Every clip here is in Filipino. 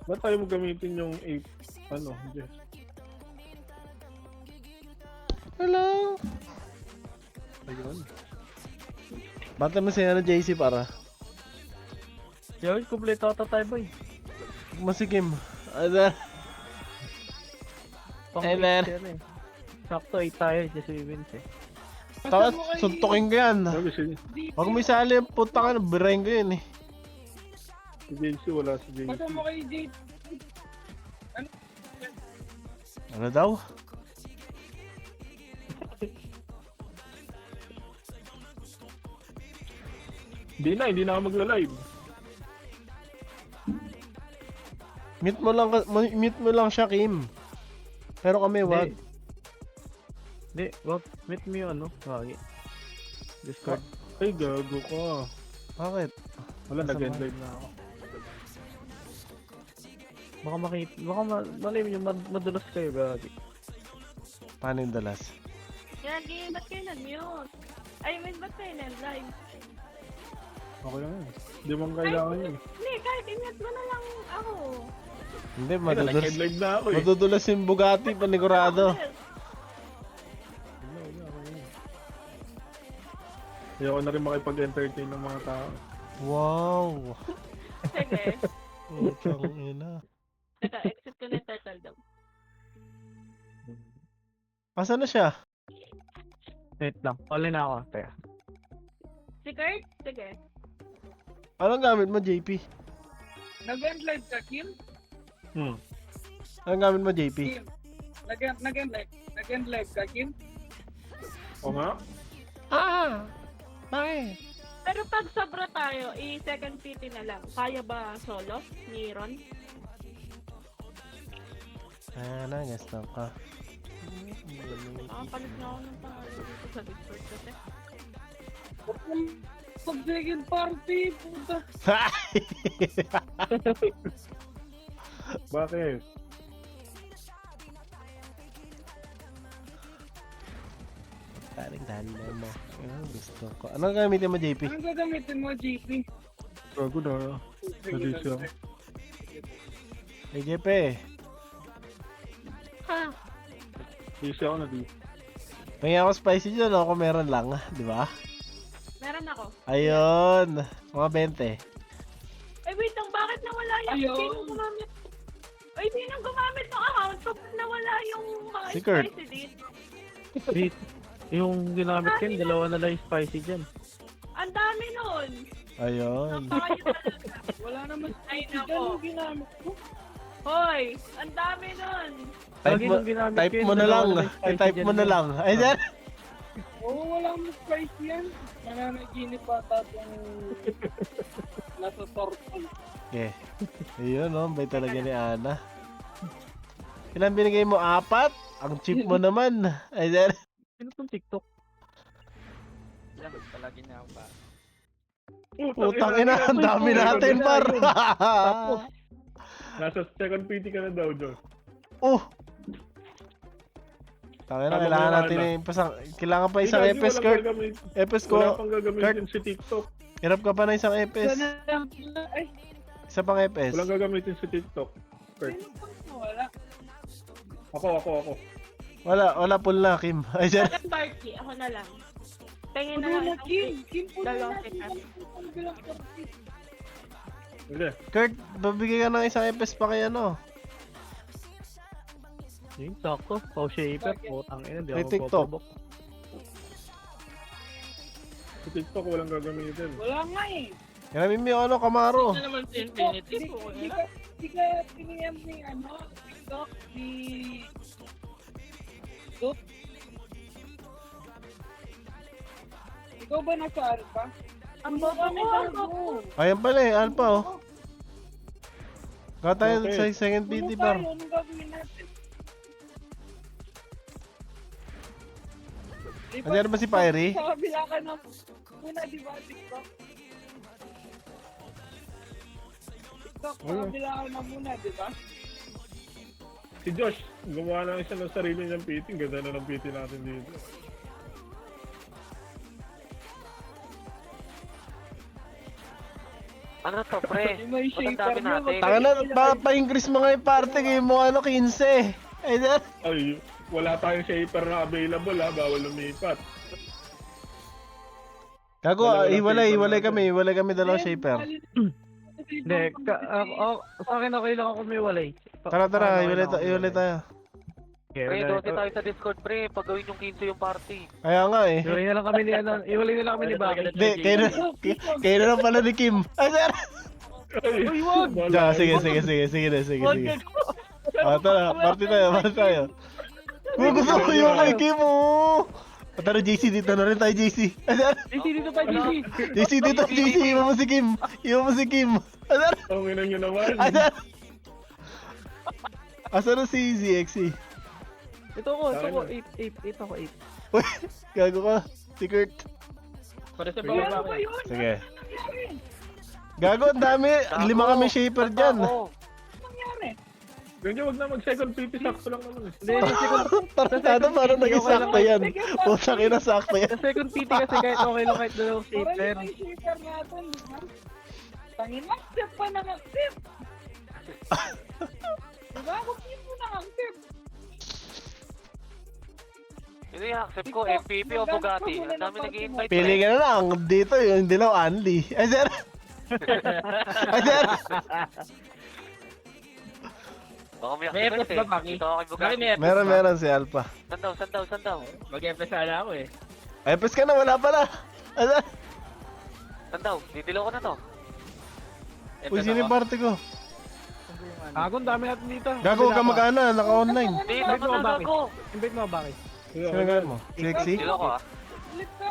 Ba't tayo mo gamitin yung 8, ano, Jess? Hello? Ayun. Bata mo si ano, JC para. Yo, kumpleto ata tayo boy. Masikim. Ano? Pang Hey, man. 8 yan eh. Sakto 8 tayo, just wins eh. Tapos, suntukin ko yan. Sabi si Huwag mo isali yung puta ka, birahin ko yun eh. JC, wala si JC. Basta mo kay Jade. Ano daw? Hindi na ako magla-live. Mute mo lang siya, Kim. Pero kami, wag. Hindi, wag. Meet me yung ano, wagi. Discord. Ay, gago ka. Bakit? Wala, Masama. nag-end live na ako. Baka malay mo yung madulas kayo, gagi. Paano yung dalas? Gagi, ba't kayo nag-mute? I mean, ba't kayo nag-live? Okay lang yun. Hindi mo kailangan yun. Hindi, kahit i-mute mo na lang ako. Hindi, Ay, madudulas. nag-end live na ako eh. Madudulas yung Bugatti, panigurado. Ayoko na rin makipag-entertain ng mga tao. Wow. Sige. Putang ina. Teka, exit ko na yung turtle daw. Asan na siya? Wait lang, online na ako. Teka. Si Kurt? Sige. Anong gamit mo, JP? Nag-end live ka, Kim? Anong gamit mo, JP? Kim. Nag-end live ka, Kim? O nga? Bakit? Pero pag sobra tayo, i-second PT na lang. Kaya ba solo ni Ron? Gusto ko. Nakapalit na ako ng pangalan dito sa Discord kasi. Pag second party, puta. Bakit? Taring dali mo. Gusto ko. Anong gamitin mo, JP? Anong gagamitin mo, JP? Gago na. Nadis ako. Hey, JP. Nadis ako, nadis. Pahingin ako spicy dyan, no? Kung meron lang. Di ba? Meron ako. Ayun. Mga 20. Ay, wait lang, bakit nawala yung... Ayun. Sinong gumamit? Ay, sinong gumamit ng account? Bakit nawala yung mga Si Kurt. spicy dito? Wait, yung ginamit ko yun, dalawa na lang yung spicy dyan. Ang dami nun. Ayun. Napakayo talaga. Wala naman Ay, spicy nako. dyan yung ginamit ko. Hoy, ang dami nun. Type Lagi mo, nung ginamit type ko yun, mo na dalawa lang. na yung spicy I-type dyan mo na yun. lang. Ay, dyan. Oo, wala naman spicy yan. Nananaginip ata itong nasa turtle. Okay. Ayun, no? Bay talaga ni Ana. Ilan binigay mo? 4? Ang cheap mo naman. Ay, dyan. Sino tong TikTok? Putang ina, ang dami natin, par. Tapos, nasa second PT ka na daw, Josh. Oh. Tangina, Tama kailangan mo, natin Ana. kailangan pa isang Hindi, EPS, walang Kurt. gagamit- EPS Wala ko. pang gagamitin si TikTok. Hirap ka pa na isang EPS. Sana lang. Ay, Isa pang EPS. Walang gagamitin si TikTok. Kurt. sino pang wala? Ako. Wala full na, Kim. Ay, dyan. Second party, ako na lang. Tingin na Puno lang na, itong Kim. Kim, puno dalawang na. sekat. Ang bilang party. Hindi. Kurt, babigay ka ng isang EPS pa kay ano. Yung sakto, pau shaper, putang ina, di May ako TikTok. popobok. Si TikTok walang gagamitin. Wala nga eh. Kinamin mo yung ano, Camaro. Ito naman si Infinity. Di ka piniyam ni ano, TikTok, ni Dup. Ikaw ba nasa Alpha? Ang bobo ko. Ayan pala eh, Alpha oh. Kaya tayo Okay. sa second Puno PT, tayo, par. anong gagawin natin? Nandiyan ba si Pyrie? Sa kabila ka na muna, di ba, TikTok? TikTok, sa Wala. kabila ka na muna, di ba? Si Josh, gumawa ng isa ng sarili niyang PT. Ganda na ng PT natin dito. Ano to, pre? May Ba't ang shaper dami niya. natin? Taka na, pa-increase mo nga yung party kayo mo 15. Ay, sir. Ay, wala tayong shaper na available ha, bawal lumipat. Gago, hiwalay kami dalawang shaper. Hindi, sa akin okay lang ako may walay. Tara, hiwalay tayo. Okay, Pre, wala. doon tayo sa Discord, pre. Pag gawin yung 15 yung party. Kaya nga eh. Iwalay na lang kami ni ano, iwalay na lang kami ni Baki. Hindi, kayo na lang pala ni Kim. Ay, sir. Ay, Uy, wag! Diyan, sige. Tara, party tayo. Gusto ko yung kay Kim, oh. Tara, JC, dito na rin tayo, JC. Ay, sir. JC, dito pa, JC! JC, dito, JC. Iwan mo si Kim. Ay, sir. ang ina nyo naman. Ay, sir. Asan na si ZXC? Ito ko, 8 ako, 8. Uy, gago ka. Si Kurt. Para sa Ano ba yun? Sige. Gago, ang dami. 5 kami shaper dyan. Ako. Nangyari? Ganyan, wag na mag-second PP, sakto lang naman eh. Hindi, sa second, Tarantado, parang naging sakto yan. Puta ka na sakto yan. sa second PT kasi kahit okay lang kahit dalawang Parang shaper. yung shaper natin. di ba? Tangin, accept pa ng accept. Diba? Huwag yun mo ng accept. Yun yung accept ko, MVP o Bugatti. Ang dami nag-i-invite. Pili ka na lang. Dito yung dilaw, Anli. Ay, sir. Ay, sir. Baka may May activate FS ba, Baki? Dito ako kay Bugatti. Meron si Alpha. Saan daw? Mag-FS sana ako eh. Ay, pes ka na. Wala pala. Ay, sir. Saan daw? Didilaw ko na to. Uy, sino yung party ko? Agong dami natin dito. Gago ka magana. Naka-online. Hindi, Invite mo, naman Baki. ako. Invite mo, Baki. Sino gawin mo? Sexy? Didilaw ko ah. Ulit ka.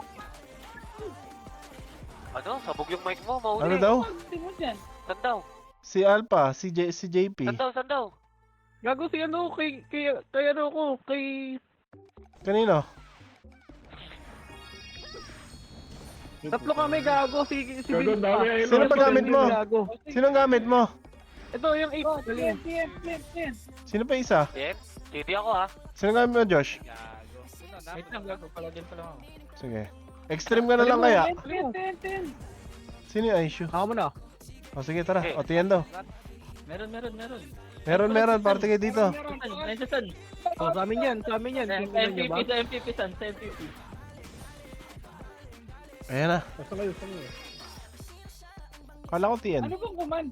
Ano? Sabog yung mic mo, mauli. Ano daw? Hindi mo dyan. Saan daw? Si Alpha, si JP. Saan daw? Gago si ano, kay ano ko, kay... Kanino? Tatlo kami, gago, si Gago, Vince dami pa. ay Sino pa gamit mo? Gago. Sinong gamit mo? Ito, yung 8. Oh, TN. Sino pa isa? Yan? CD ako ah. Sino gamit mo, Josh? Wait lang, gago. Palagyan pa lang ako. Sige. Extreme ka na lang kaya. TN. Sino yung issue? Ako muna. O sige, tara. O, tiyan daw. Meron. Meron. Party kayo dito. Saan? Oh, sa amin yan. Sa MVP, sa MVP, san? Sa MVP. Ayan na. Saan kayo? Kala ko tiyan. Ano bang command?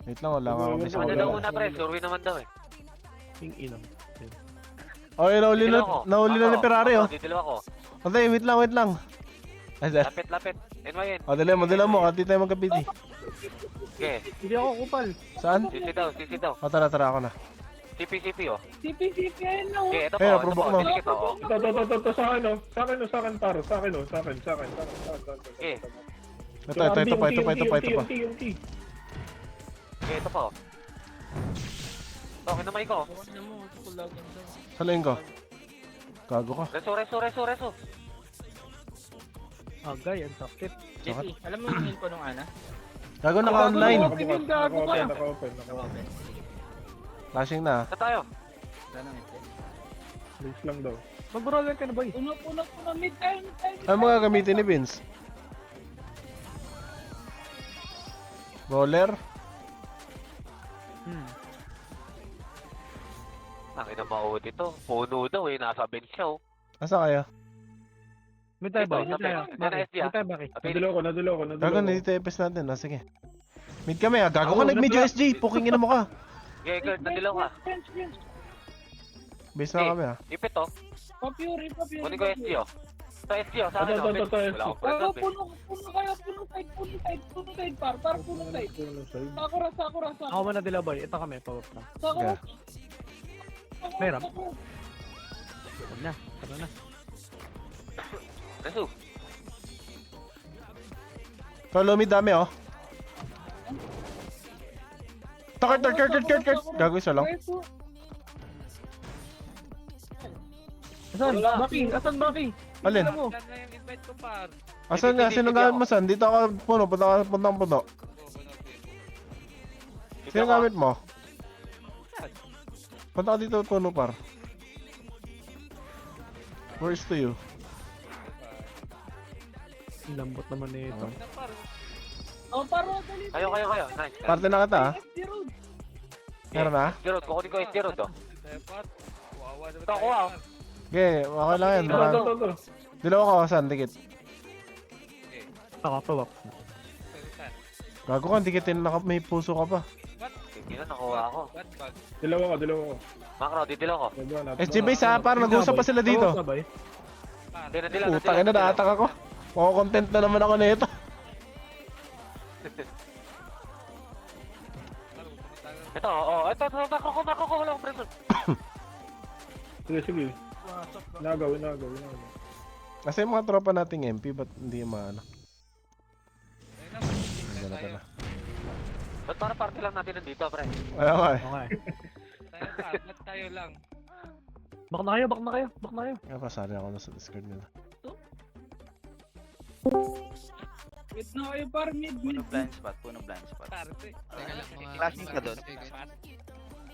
Wait lang, wala nga kami sa Ano ulo. daw una pre? Survey naman daw eh. Yung ilang. Oh, nahuli na ni Ferrari, oh. Didilaw ako. Okay, wait lang. Ay, sir. Lapit. NYN. O, dala mo. At di tayo magkapiti. Okay. Hindi ako kupal. Saan? Sisi daw. O, tara, ako na. CP oh. CP, ayun na. Okay, ito Eh, po. approve mo. Dinikit oh. Ito, sa akin, oh. Sa akin, paro. Sa akin. Okay. Ito pa. Yung T. Okay, ito po. Okay na mic ko. Ano mo, kulag yan daw. Salain ko. Gago ka. Reso. Agay, ang sakit. JC, alam mo yung info nung Ana? Gago naka-online. Naka-open. Flashing na. Saan tayo? Sana ng FS. Please lang daw. Mag-brawler ka na, boy. Puno. Mid time. Ano mga gamitin ni Vince? Roller? Ang ina maud ito. Puno daw eh. Nasa bench siya oh. Asa kayo? May tayo, boy. Ito, May tayo. ito na SD, ah. May tayo, Baki. Nadalo ko. Gago, nandito EPS natin. Sige. Mid kami, ha. Gago ka nag-mid USG. Puking ina mo ka. Okay, good. Nadilaw ka. Base na kami, ha. Ipit oh. Papuri. Kunin ko SG oh. Sa SG oh. Sa akin oh. Ito, Wala akong Pero present eh. puno side, par puno side. Sakura. Ako muna dila, boy. Ito kami, pawap na. Sakura. Meron. Huwag na. Tara na. Reso. Follow me dami, oh. Kurt. Gago isa lang. Asan? Baki? Asan, Baki? Alin? Alam mo? yung invite ko par. Asan nga? Sino gamit mo san? Dito ako puno. Punta ang puno. Sino gamit mo? Punta ka dito puno, par. Where's to you? Ang lambot naman nito. Oh, paro, dali. Kayo. Nice. Parte na kita, ha? FD Road. Meron na? Gerald, kukunin ko yung Gerald, oh. Tayo, Part. Wawa naman Ito, tayo, kuha. Part. Okay, okay lang yan. Ito, Baka... ito. Dilaw ko, saan? Dikit. Ako, pawak. Tayo, saan? Gago ka, dikitin. May puso ka pa. Hindi na, nakuha ako. What bag? Dilaw ako. Makro, didilaw ko. SG base, ha? Parang nag-uusap pa sila dito. Sabay. Part. Hindi na dilaw. Putang ina, naatak ako. Mako-content na naman ako nito. Ito, oh. Ito, makro ko. Wala akong pressure. Sige. Inagaw. Kasi yung mga tropa nating MP, ba't hindi maano? Ayun na, Gala tayo. pala. Ba't para party lang natin nandito, pre? Ayaw nga eh. Okay. Tayo, Part. Ba't tayo lang? Back na kayo. Kaya pasali ako na sa Discord nila. Wait na kayo, par. Mid. Puno blind spot. Parte. Classic ka doon.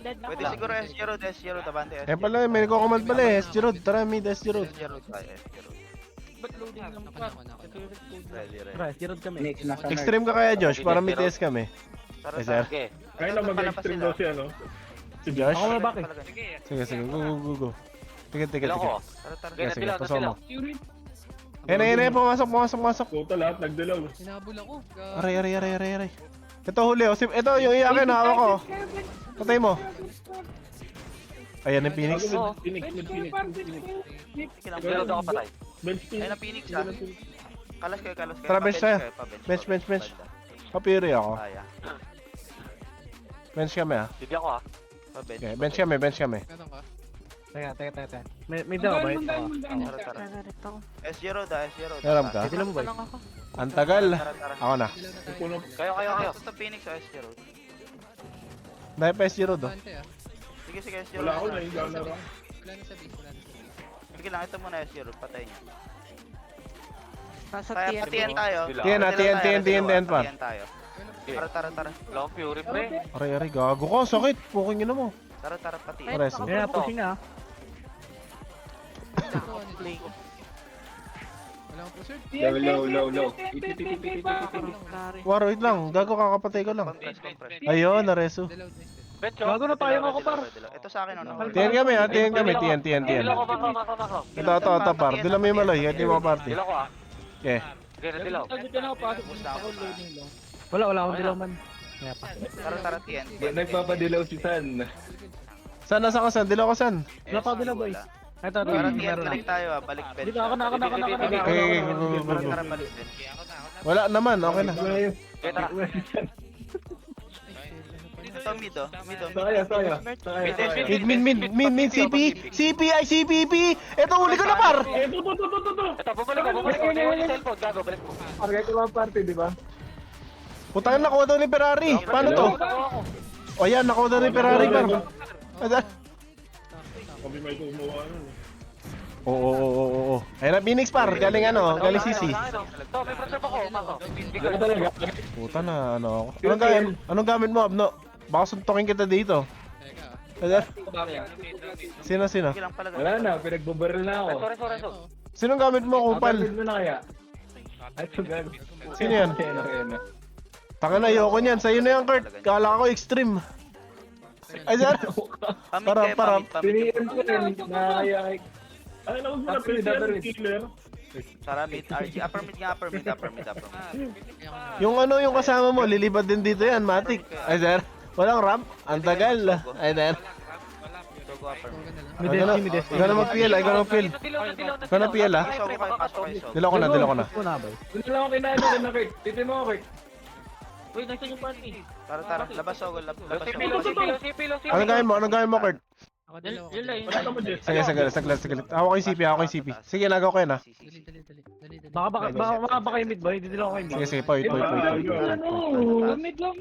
Dead na Pwede ako. siguro SG Road, abante SG Eh pala, may nagko-command pala eh. SG Road, tara mid SG Road. SG Road tayo, SG Road. Ba't loading lang, Part? Ready. Tara, sirod kami. Extreme ka kaya Josh, para may TS kami. Tara, Eh, sir. Okay. Kaya na mag-extreme daw si ano. Si Josh? Ako mabak eh. Sige. Sige, go. Tikit. Dilaw ko. Tara. Sige, Sige, dilaw. pasok mo. Fury. Ayun, pumasok. Puta lahat nagdilaw. Hinabol ako. Aray. Ito huli, oh. Ito, yung iyakin, hawak ko. Patay mo. Ayan yung Phoenix. Oo. Phoenix. Sige lang. Gerald ako patay. Bench Ayun ang Phoenix ha. Kalas kayo. Tara, bench tayo. Pa-bench. Bench. Papiri ako. Kaya. Bench kami ah. Hindi ako, Pa-bench. Okay, bench kami. Meron ka? Teka. May daw ba ito? Tara. Narito. SG Road ha, SG Road. Meron ka? Titilan mo ba? Lang ako. Ang tagal. Tara. Ako na. Dilaw na tayo. Puno. Kayo. Ito Phoenix ha, SG Road. Dahil pa SG Road oh. Bante ah. Sige, SG Road. Wala ako na yung gana lang. Wala na sa base. Sige lang, ito muna SG Road. Patay niyo. Nasa Kaya tiyan. patiyan tayo. Tiyan na, tiyan pa. Patiyan tayo. Tara. Wala akong fury, pre. Aray, gago ko. Sakit. Puking ina mo. Tara, patiyan. Ares. Kaya pushing na. Wala akong preserve. Low. War, wait lang. Gago kakapatay ko lang. Compress. Ayun, nareso. Dilaw, nice. Bencho. Gago na tayo ako par. Ito sa akin, ano? Tiyan kami ha, tiyan kami. Tiyan. Dilaw ko, makro. Ito, par. Dila mo yung maloy. Hindi mo party. Dilaw ko, Okay. Sige, dilaw. Sabi ka na ako, pasok mo ako, loading lang. Wala akong dilaw man. Kaya pa. Tara, tiyan. Nagpapadilaw si San. Saan nasa ka, San? Dila ko, San? Wala pa dilaw boys. Ito, Tara, tiyan. meron na. Balik tayo ha. Balik bench. Dito ako na. Okay, go. Tara, balik bench. Wala naman, okay na. Okay, tara. Ito mid, oh. Mid, CP, CPP! Ito, huli ko na, par! Ito, bumalik ko. Iwan yung cellphone, gago, balik ko. Putang na, nakuha daw ni Ferrari. Paano to? O yan, nakuha daw ni Ferrari, par. Kami may kumuha nun. Oo. Ayun na, Phoenix, par. Galing CC. Ito, may pressure ako, makro. Puta na, ako. Anong gamit mo, Abno? Baka suntokin kita dito. Teka. Sino? Sige lang pala. Wala na, pinagbabaril na ako. Sorry. Sinong gamit mo, Kupal? Mo na kaya? Ay, sugal. Sino yan? Ayun. Taka na, ayoko niyan. Sa'yo na yan, Kurt. Kala ko extreme. Ay, sir. Pamit kayo. Piniin ko rin na kaya Ay, nawag mo na Actually, PC double yan, killer. Tara, mid. RG. Upper mid. Yung yung kasama mo, lilipad din dito yan, Matic. Ay, sir. Walang ramp. Ang tagal. Ay, sir. Go upper mid. Ikaw na mag-PL, ikaw na mag-PL. Ikaw na PL, ha? Pasok kayo. Dila ko na. Una boy. Doon lang ako kinaano ko na Kurt. Titi mo ako Kurt. Uy, nasa yung party. Tara. Labas ako. Sipilo. Anong gawin mo, Kurt? Ako dilaw ako. Yun lang, Wala ka mo, Jess. Sige, saglit. Ako kay CP. Sige, lagaw ko yan, ha? Dali. Baka kayo mid boy. Dito lang ako mid. Sige, point. Mid lang.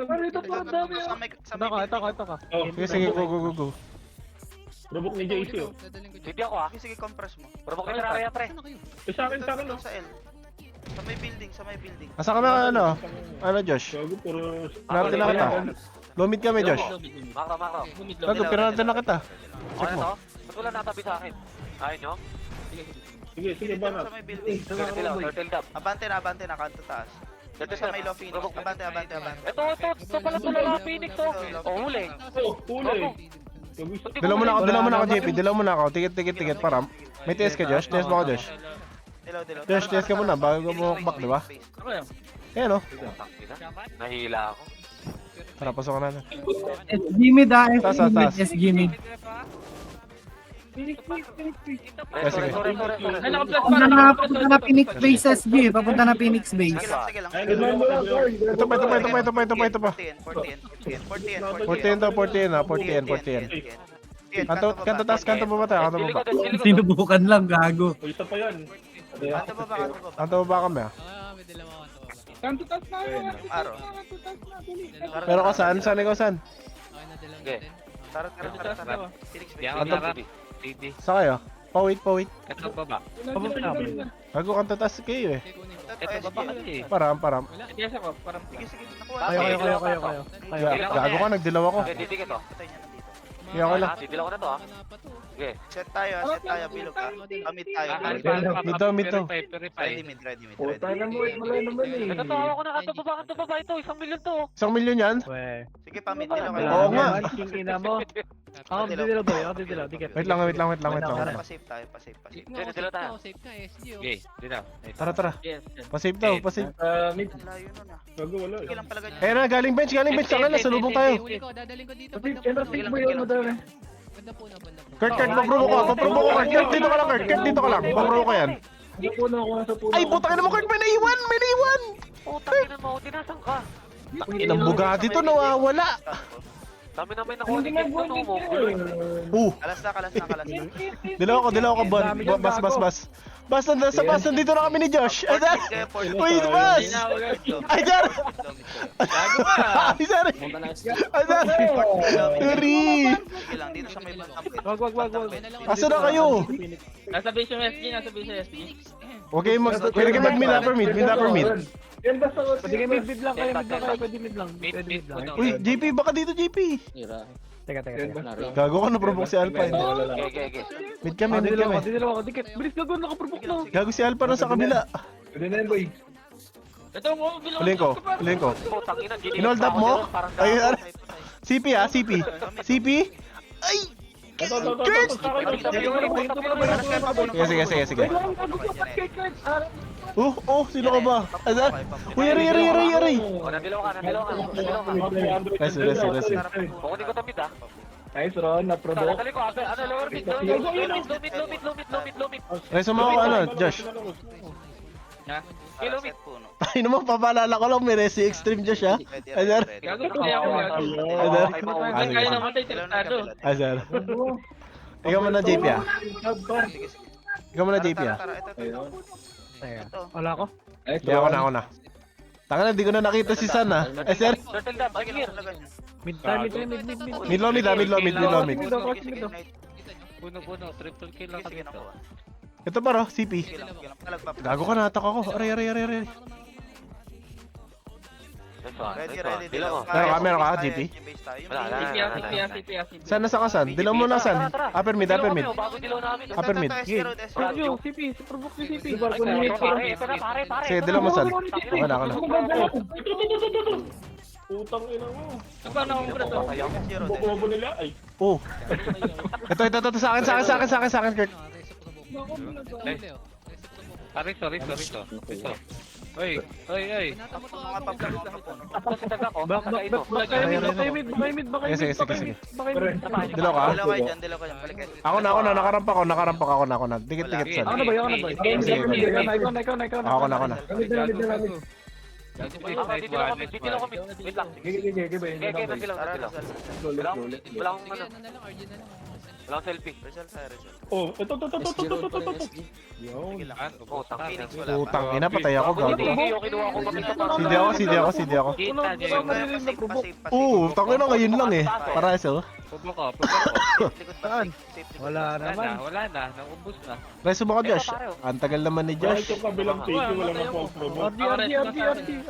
Pero ito parang dami ah. Ito ka. Oh, Sige, go. robot ni JC, oh. Dadaling ko dyan. Hindi ako, Sige, compress mo. Robok ni Ferrari, pre. Saan na kayo? Eh, sa akin, oh. Sa L. Sa may building. Asa ka na, Josh? Gago, puro... Pinarate na kita. Lumid kami, Josh. Makro. Gago, pinarate na kita. Okay na to? Ba't wala natabi sa akin? Ayaw nyo? Sige, Sa banat. may building. Turtle dab. Abante na. Kanto taas. Sa may low Phoenix. Abante. Ito pala tulala Phoenix to. Oh, huli. Oh, huli. Dilaw mo na ako, JP. Dilaw mo na ako. Tikit, para. May TS ka, Josh? TS mo ako, Josh. Dilaw. Josh, TS ka muna bago mo back, di ba? Ayan, oh. Nahila ako. Tara, pasok ka natin. Jimmy da, Taas. Jimmy. Sige. Sorry. Papunta na Phoenix Base SG, papunta na Phoenix Base. Sige lang. Ito pa. 40. Kanto taas, kanto baba tayo, kanto baba. Sinubukan lang, gago. O, isa pa yan. Kanto baba. Kanto baba kami, ah. May dalawa ako. Kanto tas na. Araw. Pero ka saan? Saan ikaw saan? Okay na dalawa Okay. Tara. Phoenix Base. Hindi. Sa kayo? Pawit. Ito baba. Bago kanto taas kayo, eh. Ito baba kasi. Param. Sige. Nakuha. Kayo. Gago ka, nagdilaw ako. Okay, titikit to. Patay niya nandito. Kaya ako lang. Didilaw ko na to ah. Wala pa to. Okay. Set tayo. Bilog ka. Commit tayo. Mid to. Ready mid. Puta na mo, wala naman eh. Ito to, ako na kanto baba ito. 1 million to. 1 milyon yan? Sige, pamit dilaw kayo. Oo nga. Ina mo. Ako didilaw boy, ako didilaw. Dikit. Wait lang. Tara, pa-save tayo. Safe Sige, nga, dila tayo. safe ka, SG oh. Okay, dilaw. Tara. Pasave daw, pasave. Mid. Layo nun ah. Gago, wala Sige eh. lang pala ganyan. Ayun na, galing bench. Saka na, salubong tayo. Huli ko, dadaling ko dito. Pati, Banda kaya mo yun, madami. puno. Kurt, paprovoke ko. Kurt, dito ka lang, Kurt. Dito ka lang. Paprovoke ko yan. Napuno ako nasa puno. Ay, puta ka naman, Kurt. May naiwan. Putang ina mo, tinasan ka. Inang Bugatti to, nawawala. Dami namin nakuha ni Kim to, mo. Kalas na. Dilaw ako, Bon. Bas. Bas, nandito na kami ni Josh. Ay, sir. Uy, Bas. Ay, sir. Ay, sir. Sorry. Sige lang, dito sa may bantang pit. Wag. Asa na kayo? Nasa base yung SG, nasa base yung SG. Okay, pwede kayo mag-mid upper mid. Yan basta ko. Pwede kayo mid lang, pwede mid lang. Mid puno. Uy, JP, baka dito, JP. Teka. Gago ka, naprovoke si Alpha. Okay. Mid kami. Didilaw ako, dikit. Bilis gago, nakaprovoke na. Gago si Alpha na sa kabila. Pwede na yan, boy. Ito mo, bilang. Huling ko. Putang ina, ginilip Inold up ako mo? dyan, parang Ay, gago. CP. Ay! Kurt! Sige. Sino ka ba? Azar? Uy, yari! Oh, nadilaw ka. Nice. Kukunin ko tamid ah. Nice, Ron. Na-provoke. Dali ko, lower mid. Low mid. Nice mo ako, Josh. Low mid. Puno. Ay naman, papaalala ko lang, may Resi Extreme Josh, ha? Azar? Gago ko kaya ako. Azar? Kaya namatay, tintado. Azar? Ikaw muna, JP, ah. Ikaw muna, JP, ah. Ito. Wala ako. Hindi, ako na. Tanga na, di ko na nakita si San, ah. Eh, sir? Turtle dam, ay clear. Mid time. Mid low mid. Puno, triple kill lang Sige, kami to. nakuha. Ito pa, ro, CP. Sige lang. Palagpap. Gago ka, natak ako. Aray. Ready. Dilaw ko. Meron ka, GP? Wala. San na sa kasan? Dilaw mo na, San. Upper mid. Bago dilaw namin. Upper mid. CP, provoke ni CP. Pare. Sige, dilaw mo, San. Ako na. Putang ina mo. Paano ako muna to? Bobo nila. Ay, Oh. Ito. Sa akin, Kurt. Sorry to. Ito. Oy. Tapos sa taga ko, Back mid. Sige. Dilaw ka? Dilaw kayo dyan. Balik kayo. Ako na. Nakarampak ako na. Dikit, San. Ako na ba? Ako na. Didilaw ko mid. Wait lang. Okay, dilaw. Wala akong ano. Wala akong selfie. Result tayo, result. oh, ito. Sige lang. Oh, tangin. Phoenix wala. Putang ina, patay ako, gago. Kinuha ko makita pa. CD ako. Pasave. Tangina, ngayon lang, eh. Para so. Pubo ko, pubo ko. Safe likod ba? Saan? Safe likod Wala ba? naman. Wala na, naubos na. Try subukan, Josh. Eto, pare. Ang tagal naman ni Josh, Josh. yung kabilang PT, wala na false provoke.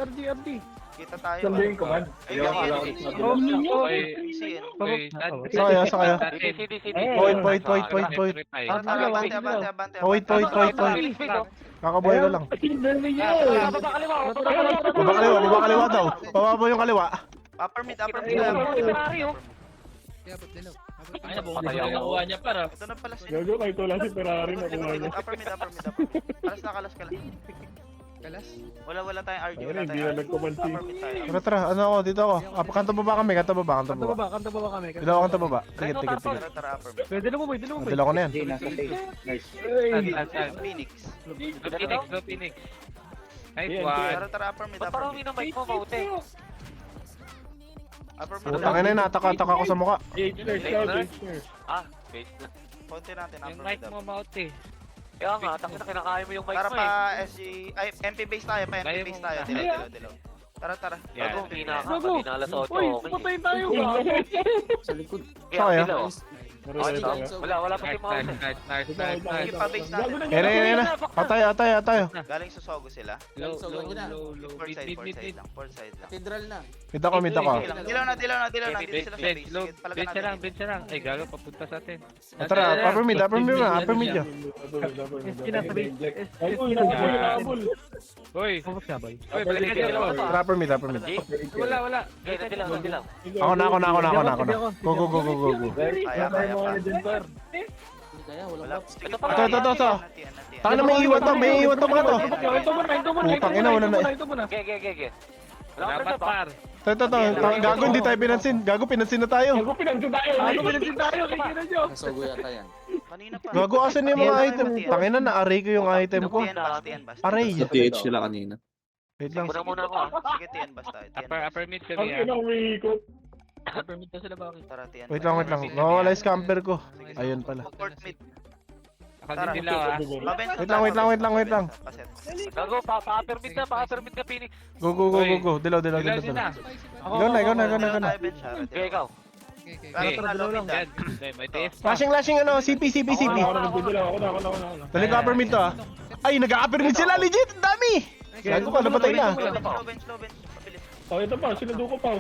RD. Kita tayo. Sabihin ko man. Ayun, Ayaw, ayun, ayaw. ayun. Okay, MC, ano? okay. Sa kayo. Point. Abante. Point. Kakabuhay ko lang. Baba kaliwa daw. Baba mo yung kaliwa. Upper mid. Kaya ba't dilaw? Ay, nabuhay na yung nakuha niya para. Ito na pala. Gago, kahit wala si Ferrari na kuha niya. Upper mid. Kalas ka lang. Kalas? Wala tayong RG. Ayun, Wala hindi tayong na nagkumansi. Upper mid tayo. Tara, ano ako, dito ako. Kanto baba kami, kanto baba. Kanta ba kami? Dito ako, kanto baba. Tigit. Tara, upper mid. Pwede na mo, pwede na mo. Dito ako na yan. Phoenix. Phoenix. Nice Yan, one. Tara, upper mid. Ba't parang ng mic mo, maute? Upper mid. Putang ina, nataka ko sa mukha. H-nurse ka, H-nurse. Ah, wait na. Konti natin. Yung Upper mic mid. mo, maute. Kaya nga, takina kinakaya mo yung mic Tara mo pa eh. SG. Ay, MP base tayo. Pa MP Kaya base mo tayo. muna. Dilaw. Tara. Yan, Bago, pinaka sa 8. Uy, patayin tayo ba? Sa kayo? Wala pa si Mouse. Nice. Sige pa base natin. Yan na. Atayo. Galing sa Sogo sila. Low. Port side lang. Port side lang. Mid ako. Sige lang. Dilaw na. Dito sila sa base. Sige, palagan natin. Bench na lang. Ay, gago, papunta sa atin. Tara, upper mid yun. Ay, uy, nabul. Hoy, Focus ka, boy. balik ka dito. Tara, upper mid. Wala. Gaya na dilaw. Ako na. Go. Kaya pa. Wala. Ito pa. Ito. Taka na may iwan to mga to. Putang ina, wala na. Ge. Wala pa par. Ito. Gago, hindi tayo pinansin. Gago, pinansin na tayo. Kanina pa. Gago, asan yung mga item? Tangina, na-array ko yung item ko. TN basta. Array. TH nila kanina. Wait lang. Muna ako ah. Sige, TN basta. Upper mid Ang kami ah. inang umiikot. Permit na sila bakit? Tara, TN. Wait lang. Nawawala yung scamper ko. Ayun pala. Port mid. Ako din dilaw ah. Wait lang. Paset. Gago, pa-upper mid ka Phoenix. Go. Dilaw. Dilaw din na. Go na. Tayo bench, Shara, Okay, ikaw. Pero talo mid Yan. May taste. Flashing ano, CP. Ako na nagbibilang, ako na. Dali ka upper mid to ah. Ay, nag-upper mid sila, legit! Ang dami! Gago ka, napatay na. Low bench. Pabilis. Oh, ito pa, sinundo ko pa.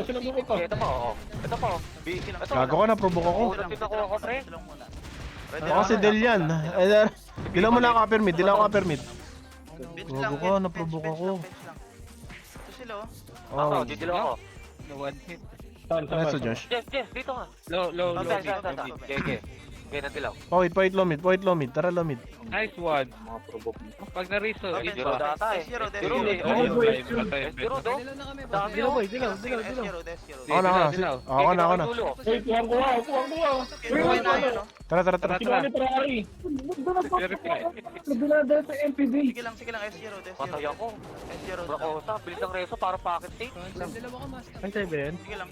Sinundo ko pa. Ito pa, oo. Ito pa, oh. Biki lang. Gago ka, na-provoke ako. Unang tinakuha ko, pre. Ito lang muna. Ready Ako si Del yan. Dilaw mo na ako upper mid. Bench Gago lang, ka, bench, na-provoke bench ako. lang. Ito sila oh. Ako, Oh, didilaw ako. No one hit. Saan? nice to Josh. Yes, dito nga. Low. Ge. Ge na dilaw. Point low mid. Tara low mid. Nice one. Pag na-reso, Oh, yun zero ba? data eh. Zero, Zero, zero. eh. Zero, do. Dilaw na kami. Dami, Dilaw, oh. boy. Dilaw. Zero. Ako na. Wait, kuha ko. Wait na yun oh. Tara. Sinali Ferrari. Sige lang, S0, Patay S0. ako. S0. Brakosa, bilis ng reso para pocket state. Dilaw ako, master. Ay, tayo ba yan? Sige lang.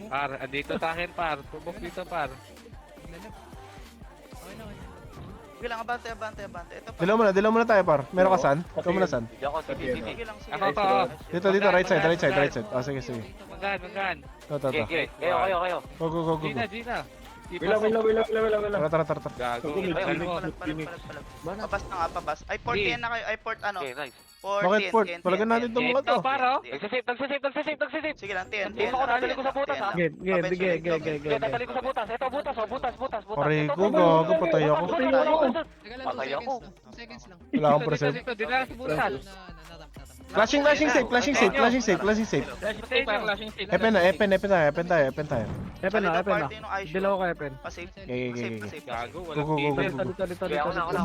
Par, andito sa akin, par. Tubok dito, par. Naglalab. Okay na. Sige lang, abante. Ito pa. Dilaw mo na tayo par. Meron ka san? Ikaw muna san? Hindi ako sa BBB. Sige lang. Ako to. Dito, right side. Oh, sige. Manggan. To. Ge. Kayo. Go. Gina. Wala. Tara. Gago. Pabas. Ay, port yan na kayo. Ay, port ano? Okay, nice. Bakit port? Palagan natin itong mga to. Ito, paro. Nagsisave. Sige lang, TN. Ito ako, dadali ko sa butas, ha? Ge. Ge, dadali ko sa butas. Ito, butas. Aray ko, gago, patay ako. Teka lang, Patay 2 ako. seconds lang. Wala akong present. Dito lang sa butas. Flashing safe. Parang flashing state. Epen tayo. Epen na. Dilaw ka, Epen. Pasafe. Okay. Gago, Go. walang Dito. Kaya ako na.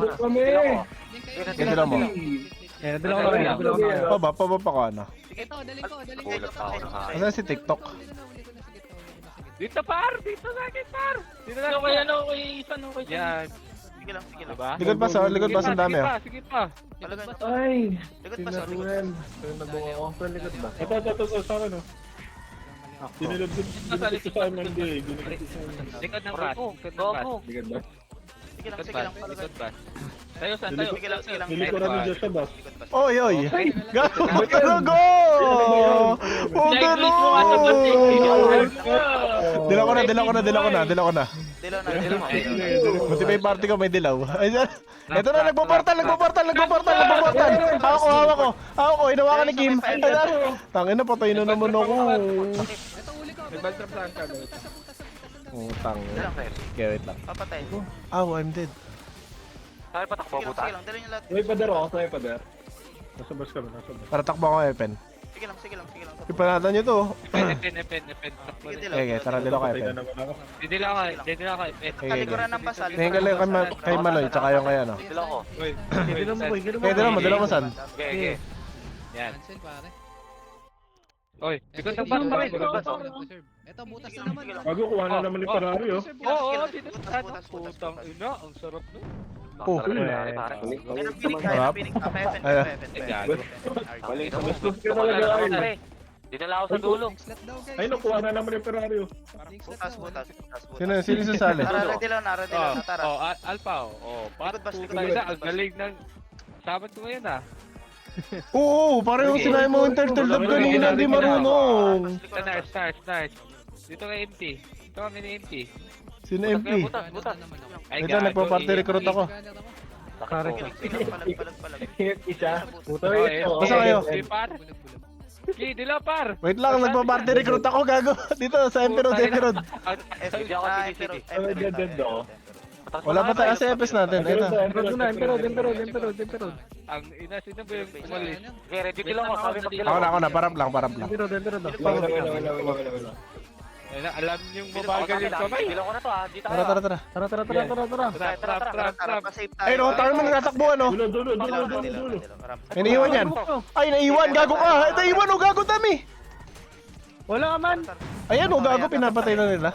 Dilaw mo. Dilaw ka. Paba ko ano. Ito, daling ko. Kulat ako na. Asan si TikTok? Dito, par. Dito sa akin, par. Dito na. Okay, isa no, okay. Yan. Sige lang. Diba? Likod pa, ang dami ah. Sige pa. Palagay. Ay, Likod pa sa likod. ito, sa akin, oh. Dinilod ko sa MND. Likod ng bus. Gago. Sige lang. Likod bus. Tayo, saan tayo? Sige lang. Nilikuran ni Josh sa bus. Likod pa. Oy! Gago! Huwag ka na! Dilaw ko na. Dilaw na, dilaw na. Buti pa yung party ko, may dilaw. Ay, ito na, nagpo-portal. Hawak ko, hinawakan ni Kim. Tangin na, patay na naman ako. Ito uli ko. May ball trap saan ka? Utang. Dilang, sir. Okay, wait lang. Papatay. Ow, I'm dead. Kaya patakbo, Sige buta. lang, dala nyo lahat. May pader ako, may pader. Nasa bus ka na, nasa bus. Para takbo ako, Epen. Sige lang. Ipanatan nyo to. Pen. Sige, dilaw. Okay, tara, dilaw ka, Patay Epen. na naman ako. Didila ka, pen. Kalikuran ng basal. Tingin ka lang kay Maloy, tsaka yung kay ano. Dilaw ko. Dilo mo, boy. Dilo mo. Kaya dilaw mo, San? Okay. Yan. Cancel pare. Oy, ikot ng Yung bus. bus, Reserve. Ito butas na naman. Bago kuha na naman yung Ferrari, oh. Oo, dito. Putang ina, ang sarap no. Oh, Pare. Sarap. Gusto ka talaga ay. Dinala ako sa dulo. Next lap daw guys. Ay, nakuha na naman yung Ferrari, oh. Butas. Sino sasali? Tara, dilaw na, tara. Alpha. Oh, Likod bus, likod tayo bus, na. likod Ang galing ng sabat ko ngayon ah. Oo, parang yung sinabi mo yung turtle dove kanina, di marunong. Stars. Dito kay empty. Dito kami ni empty. Sino MP? Butas. Ay, Ito, nagpa-party recruit ako. Pare. Palag. Isa. Puto Oh, ito. Basta kayo. Si par. Ki, dila par. Wait lang, nagpa-party recruit ako, gago. Dito, sa Emperor. Hindi ako pero tinisiti. Wala pa tayo sa FS natin. Ito. Emperor. Ang ina, sino ba yung umalis? Okay, ready dilaw ko. Sabi pag dilaw. Ako na, parap lang. Wala. Ay na, alam niyong mabagal yung kamay. Dilaw ko na to ah. Dito tayo. Tara. Trap. Pa-save tayo. Ay, no, tayo mo nagtatakbuhan, no? Dulo. May naiwan yan. Ay, naiwan, gago ka. Ay, naiwan, oh, gago dami. Wala ka man. Ayan, oh, gago, pinapatay na nila.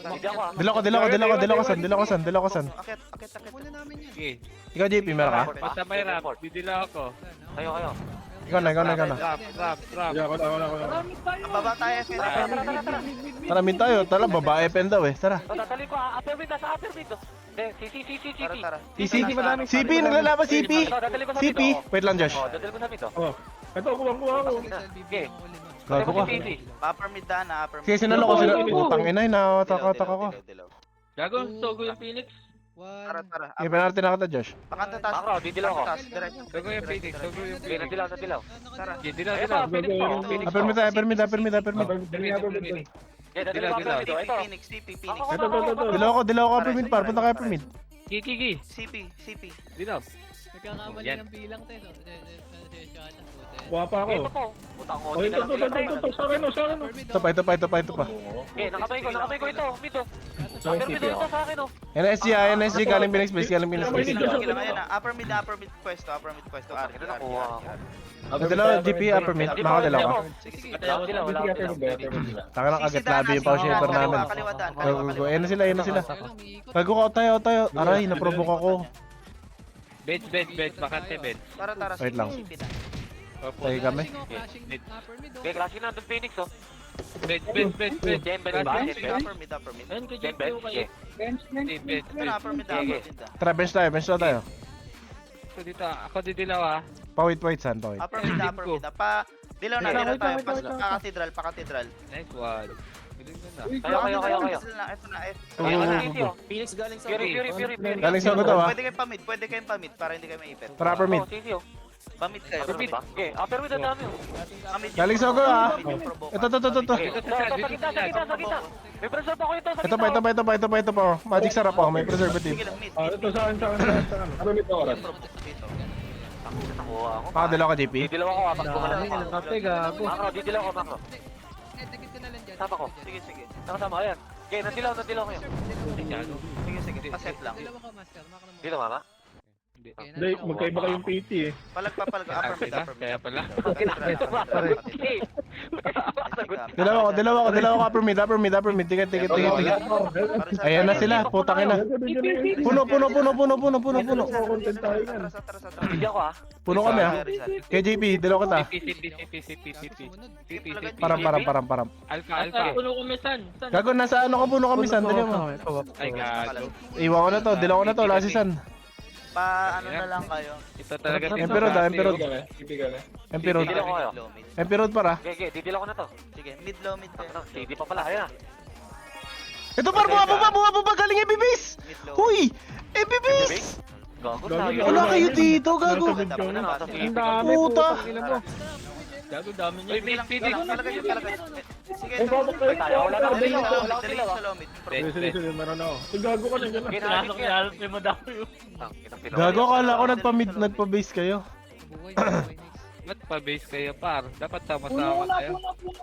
Hindi ako ah. Dilaw ko, san. Akit. Muna namin yan. Okay. Ikaw, JP, meron ka? Basta may rap. Didila ako. Kayo. Ikaw na. Trap. Yeah, ako na. Ang baba tayo, Fed. Tara, min tayo. Tara, babae pen daw, eh. Tara. Dadali ko ah. Upper mid. Nasa upper mid. CP. Tara. CP, naglalaban, CP. Dadali ko sa CP. mid. Wait lang, Josh. Oh, dadali ko sa mid. Oh, ito, kuha ako. Okay. Gago ka. Upper mid daan na, upper mid. Sige, sinalo ko. Putang ina, nakataka ko. Dilaw. Gago, sogo yung Phoenix. Tara. Okay, penalty na kita, Josh. Pakanta taas. Makro, didilaw ko. Diretso. Sogo yung Phoenix. Okay, nadilaw. Tara. Didilaw. Phoenix ko. Upper mid. Okay, dadali ko Dilaw. upper mid. Ito. Phoenix. Dilaw ko, upper mid, par. Punta ka upper mid. Kiki. CP. Dilaw. Nagkakamali Yan. ng bilang tayo. Kuha pa ako. Ito po. Putang ko. Oh, ito. Sa akin, oh. Ito pa. Okay, nakabay ko ito. Mid oh. Upper mid ito sa akin oh. NSG, galing Phoenix Base. Sige lang, ayan na. Upper mid pwesto. Ari. Ito nakuha ko. Dilaw, GP, upper mid. Makadilaw ka. Sige. Dilaw. Taka lang agad labi yung power shaper namin. Go. Ayan na sila. Gago ka, tayo. Aray, naprovoke ako. Bench. Bakante bench. Tara. Wait lang. CP na. Tayo kami. Okay, klase na doon Phoenix oh. Bench. Jembe ba? Upper mid. Jembe. Okay. Bench. Yun, upper mid. Tara, bench tayo. So dito, ako didilaw ah. Wait, San. Upper mid. Dilaw na tayo. Pa-cathedral. Nice one. Galing na. Kayo. Ito na. Phoenix galing sa Fury. Galing sa to, ah. Pwede kayong pa-mid para hindi kayo maipit. Tara, upper mid. Pa-mid kayo. Upper mid. Okay, upper mid ang dami oh. Galing sa ah. Ito. Sa gitna. May preserve ako ito sa gitna. Ito pa. Magic sarap ako, may preservative. Sige lang, mid. Ah, ito sa akin. Upper mid na oras. Nakuha ako. Pakadilaw ka, JP. Didilaw ako ah. Pag gumalaw ako. Kape, gago. Makro, didilaw ako. Dikit ka na lang dyan. Tama ko. Sige. Nakasama, ayan. Okay, nadilaw kayo. Sige. Pa-save lang. Dalawa ka, master. Maka naman. Dito mama? Hindi, magkaiba kayong PT, eh. Palag. Upper mid. Kaya pala. Dalawa ka, upper mid. Tiket. Ayan na sila, putang ina. Puno. Content tayo yan. Hindi ako ah. Puno kami, ah. Kay JP, dalawa kita. CP. Param. Alpha. Puno kami, San. Gago, nasa ano ka, puno kami, San. Dali mo. Ay gago. Iwan ko na to, dilaw ko na to, lasi San. Pa ano na lang kayo. Ito talaga. Emperor da, Emperor. Typical eh. Emperor. Didilo ko kayo. Mid low mid. Emperor para. Okay, didilo ko na to. Sige, mid low mid kayo. Hindi pa pala, ayun na. Ito par, bumaba, galing Ebibis! Mid low. Huy! Ebibis! Gago Gago, tayo. Wala kayo dito, gago! Nasa video na. Ang dami Puta! Gago dami niya. Uy, may Sige lang, talaga yun, talaga yun. Sige, Ang babak kayo. Tayo, wala na. dali sa low mid, Wala dali sila. sa low mid. Sige, meron ako. Gago ka na dyan. Pinasok ni Alfie mo daw yung... Gago, akala ko nagpa-base kayo. Buhay, buhay, next. Ba't pa-base kayo, par? Dapat Puno sama-sama na, kayo. puno.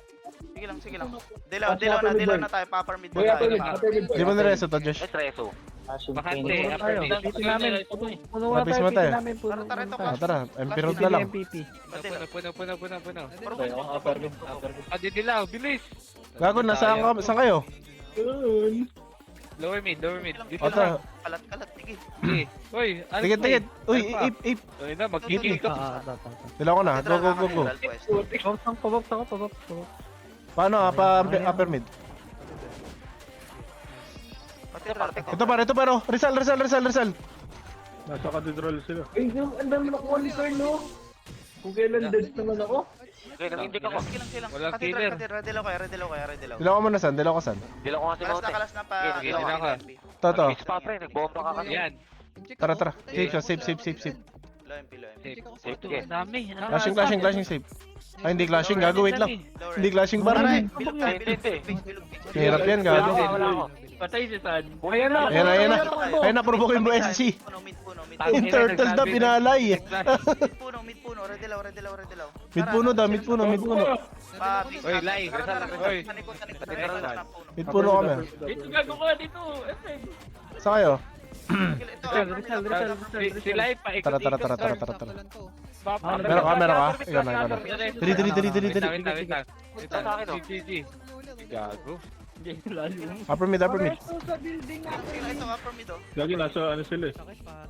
Sige lang. Dilaw na tayo, upper mid Boy, na upper tayo. mid, upper mid. Di mo nareso to, Josh? Ay, Treso. Bakante, Tayo. Pitin namin. Puno na Mabis tayo, mo tayo. pitin namin. Puno Tara, na tara, tayo. Tara, Emperor na lang. MVP. Puno. Tayo, upper mid, upper mid. Ah, didilaw, bilis! Gago, saan kayo? Lower mid. O, Dito tara. lang. Kalat, sige. Sige. Uy, Alfie. Tigit. Uy, Alpha. ip. Uy na, magkikil ka. Dila ko na. Go. Pabok ako. Paano, upper mid? Ito pero. Rizal. Nasa cathedral sila. Ay, ang dami nakuha ni Carl, no? Kung kailan dead naman ako. Okay, nangindik ako. Sige lang. Walang killer. Redilaw kayo. Dila ko muna san. Dilo ko nga si Mote. Kalas na pa. Sige, dila ka. To. Bitch pa, pre. Nagbomba ka kasi. Yan. Tara. Save. Low MP. Sige. Ang dami. Clashing save. Ay, hindi clashing. Gago, wait lang. Hindi clashing para. Bilog tayo. Hirap yan, gago. Wala ako. Patay si San. Ayan na, provokin mo SG. Mid puno. Yung turtles na pinalay. Mid puno. Redilaw. Mid puno. Oy, Lai. Oy. Mid puno kami. Dito gago ka dito. Saan kayo? Si Lai pa ikot. Tara. Talan to. Meron ka? Ikaw na. Dali. Wait lang. Ito sa akin, oh. GG. Gago. Upper mid. Resto sa building natin. Ito, upper mid. Gagi, nasa ano sila eh. Sakit, pare.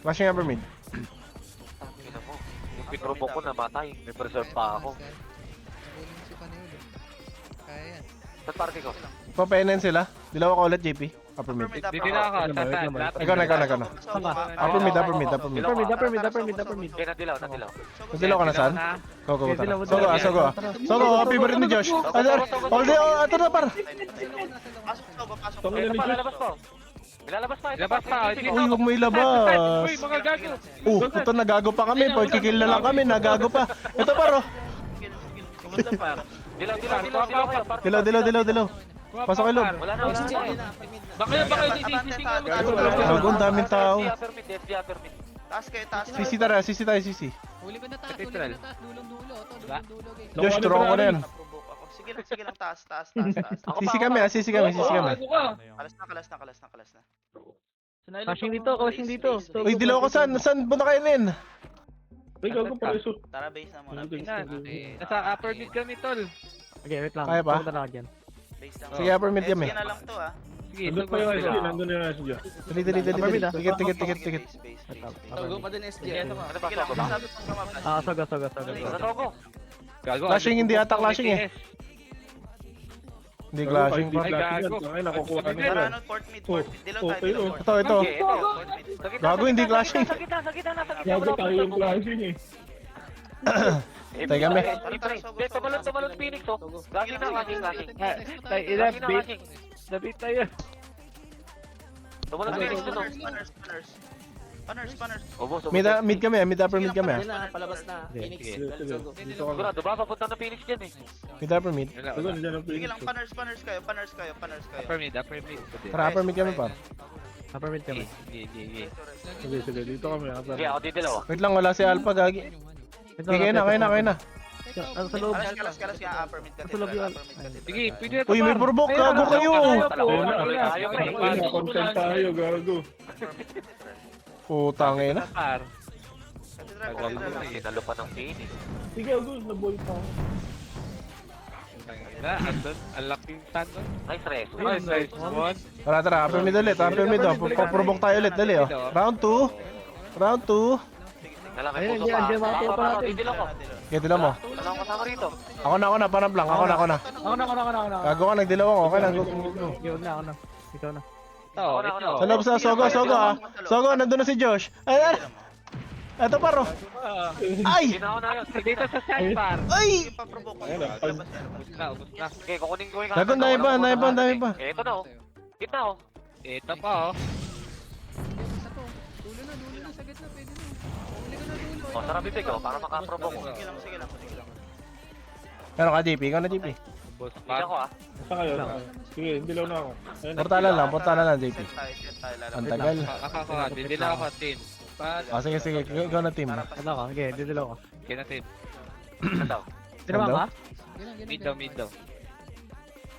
Clashing upper mid. Tingnan mo. Yung pinrobok ko namatay. May preserve pa ako. Naguling si Panayol, eh. Kaya yan. Saan party ko? Papainin sila. Dilaw ako ulit, JP. Upper mid. Dito na ako. Saan? Ikaw na. Upper mid. Upper mid. Okay, nadilaw. Dilaw ka na saan? Go. Sogo, happy birthday ni Josh. Ato na par. Pasok. Tama na Ito ni pa, Josh. lalabas ko. Lalabas pa. Labas pa. Uy, huwag mo ilabas. Uy, mga gago. Ito nagago pa kami. Pagkikil na lang kami, nagago pa. Ito paro. Dilaw. Pasok kayo loob. Wala na. Baka yung sisisigaw. Gago, ang daming tao. Upper mid. Taas. Sisi tayo, sisi. Huli ko na taas, Cathedral. Dulong-dulo. Ito, dulong-dulo, guys. Josh, turo ko na yan. Sige lang, taas. Sisi kami. Kalas na. Clashing dito. Uy, dilaw ko saan? Saan punta kayo rin? Ay, gago pa iso. Tara, base na muna. Nasa upper mid kami, tol. Okay, wait lang. Kaya pa? Pumunta na ako dyan. Base lang. Sige, upper mid kami. SG na lang to, ah. Sige, Nandun pa yung SG, nandun yung SG. Dali. Tikit. Sige lang, sabi kong kamablas. Soga. Natogo. Gago. Clashing, hindi ata clashing eh. Hindi clashing pa. Ay, gago. Ay, nakukuha na Tara, sila. ano, port mid. Dilaw tayo. Tayo. Ito. Gago, hindi clashing. Sa gitna. Gago tayo yung clashing eh. Tayo kami. Tumalon Phoenix, oh. Lagi na clashing. Tayo, bait. Dabit tayo. Tumalon Phoenix to, no. Spanners. Ubos. Mid kami, upper mid kami. Palabas na. Phoenix. Sige. Dito kami. Sigurado ba? Papunta na Phoenix dyan, eh. Upper mid. Sige, nandiyan ang Sige Phoenix. lang, spanners kayo. Upper mid. Tara, upper mid kami par. Upper mid kami. Sige. Sige, dito kami. Sige, ako didilaw, oh. Wait lang, wala si Alpha, gagi. Kayo na. Ano sa loob? Kalas ka, upper mid ka. Sa loob yun. Sige, pwede na to, Uy, may par. provoke, gago kayo. Ayaw, pre. Ay, na-content tayo, gago. Putang ina. Par. Sinalo pa ng Phoenix. Sige, gago, nabuhay pa ako. Ang laking tan nun. Nice rest. Ay, nice one. Tara, upper mid ulit. Provoke tayo ulit, dali oh. Round 2. Ayun, andyan mga tropa natin. Didilaw ko. Okay, dilaw mo. Wala akong kasama rito. Ako na, panap lang. Ako na. Ako na. Gago ka, nagdilaw ako. Okay na, go. Ikaw na. Ikaw na. Ito. Sa loob sa Sogo, ah. Sogo, nandun na si Josh. Ay. Eto paro. Ay! Ginawa na yun. Dito sa side par. Ay! Paprovoke ko. Ayun na. Labas na. Ubus na. Okay, kukunin ko yung Gago, dami pa, dami pa. Ito na, oh. Gitna, oh. Ito pa, oh. Isa to. Dulo na, sa gitna, pwede na. Huli ka na dulo. Oh, sarap bibig, oh. Para makaprovoke ko. Sige lang, sige lang, sige lang. Pero ka, JP, ikaw na, JP. Ubus Hindi pa. ako, ah. Saan kayo? Sige, dilaw na ako. Ayun na. Portalan lang, JP. Set tayo, lalabas. Ang tagal. Ako, hindi na ako team. Ah, sige, ikaw na team. Ano ka? Okay, dito ako. Kaya na team. Ano daw? Tinama ka? Mid daw.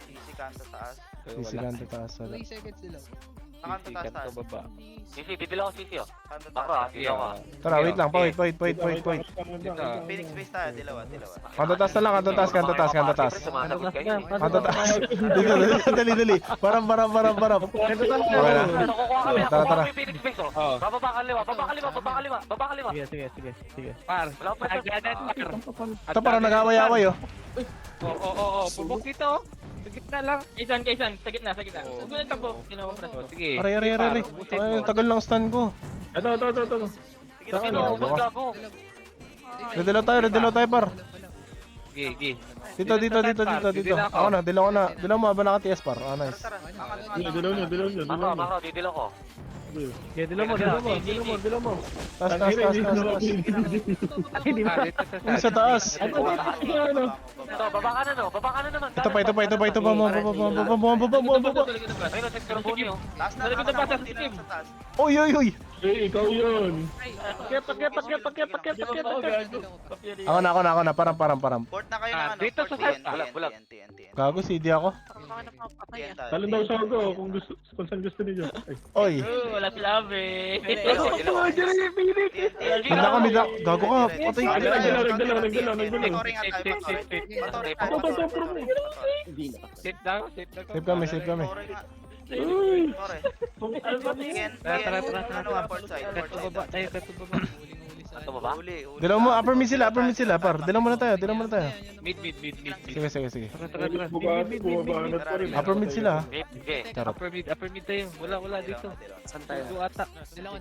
Easy kanto taas. Sisi lang taas. 3 seconds sila. Kanto taas taas. baba. Sisi, didila ko sisi, oh. Kanto Baka, taas. didila ko, ah. Tara, wait lang. Wait. Phoenix base tayo, dilawa. Kanto taas na lang, kanto taas. Siyempre, sumasagot kayo, eh. Kanto taas. Dali. Param. Okay na. Ano, kukuha kami, Tara. kukuha kami yung Phoenix base, oh. Oh. Bababa ka liwa. Sige. Par. Wala pa ito. Agadan par. Ito parang nag-away-away, oh. Oo. Pubok dito. Sa gitna lang. Kaysan, sa gitna. Huwag mo na tapo. Ginawa ko na. Oh, sige. Aray. Ay, tagal ng stun ko. Ito. Ubus gago. Redilaw tayo, par. Sige. Dito. Ako na, dilaw mo, ba naka-TS, par? Ah, nice. Tara, angat Sige, dilaw niya. Makro, didila ko. Okay, dilo mo. Taas. Dito sa Sa taas. Ito, baba ka na naman. Ito pa. Baba. Ayun, sa carbon yun. Taas na, konti na lang sa taas. Uy. Eh, ikaw yun. Ako na, param. Port na kayo ng ano. dito port sa TNT, side. Bulag. TNT. Gago, CD ako. TNT. Talon daw sa ako kung saan gusto niyo. Ay. Oy. Wala sila, be. Handa kami da. Gago ka. Patay. Nagdalaw. Pakoring at tayo, pakoring. Sit down. Save kami. Uy. Tara. Port side. Baba tayo. Ito ba ba? Uli. Dilaw mo, upper mid sila, par. Dilaw mo na tayo. Mid. Sige. Tara. Bumabanat pa rin. Upper mid sila. Okay. Charot. Upper mid tayo. Wala dito. Saan tayo? Ito ata.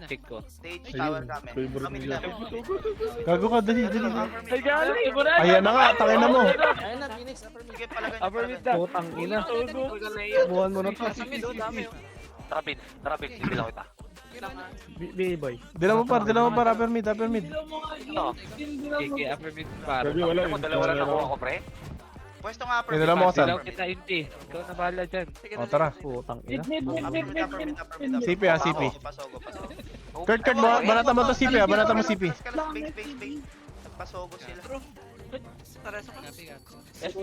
Check ko. Stage tower kami. Favorite Kami nila. lang. Gago ka, dali. Ay, galing. Ibo na. Ayan na nga, tangin na mo. Sige, palagan. Upper mid daw. Putang ina. Buwan mo na to. Tara, big. Didila ko ita. B-boy. Dilaw mo, par, upper mid. Ito. Okay, upper mid par. Sabi wala. Ako, dalawa lang nakuha ko, pre. Pwesto nga upper Dilaw mo, San. Dilaw kita inti. Ikaw na bahala dyan. O, tara. Putang ina. Upper mid. CP. Pasogo. Kurt, banata mo to CP, banata mo CP. Base. Pasogo sila.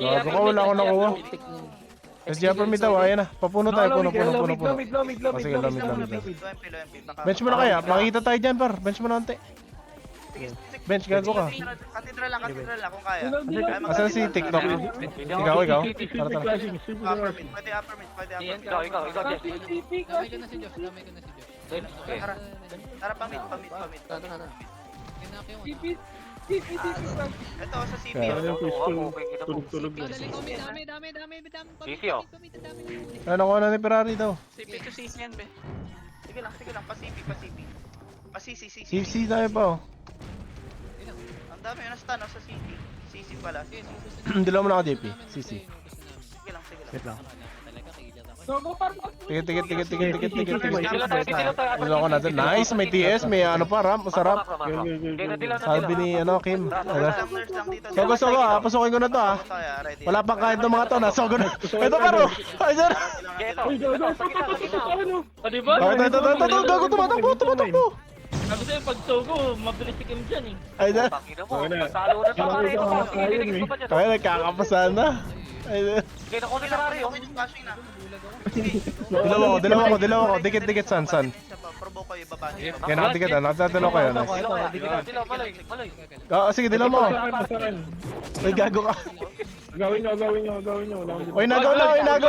Gago ka, wala ako nakuha. Kasi upper mid daw, ayan na. Papuno tayo, puno. O, sige, low mid. Low MP. Bench mo na kaya, makikita tayo dyan, par. Bench mo na onti. Bench, gago ka. Katedral lang kung kaya. Asan si TikTok? Ikaw. Tara. Pwede upper mid. Ikaw, Jess. Damay ko na si Josh. Okay. Tara, pamit. Kinaki yung Ito sa CP. Kaya yung pistol. Okay, kita mo. Tulog. Dami. Sisi, oh. Ano ko na ni Ferrari daw? CP to CC yan, be. Sige lang. Pasisi. CC tayo pa, oh. Ang dami yun na stun, sa CP. CC pala. Dilaw mo na ako, JP. CC. Sige lang. Wait lang. Tikit. Dilaw ko na dun. Nice, may TS, may ano pa, ramp, masarap. Sabi ni, Kim. Nurse lang dito. Sogo, pasukin ko na to, ah. Ready. Wala pang kahit ng mga to, nasogo na. Ito, paro. Ay, sir. O, diba? Ito. Gago, tumatakbo. Sabi sa'yo, pag sogo, mabilis si Kim dyan eh. Ay, sir. Talo na to, pare. Ito pa. Kinikilig ko pa dyan. Kaya nagkakapasahan na. Ay, sir. Kaya nakuha ni Ferrari, oh. Flashing na. Dilaw ako. Dikit, san. Provoke ko yung baba niyo. Kaya nakadikit, nakadalaw kayo. Nice. Dilaw, maloy. Sige, dilaw mo. Masakan. Ay, gago ka. Gawin nyo. Wala akong Oy, nagaw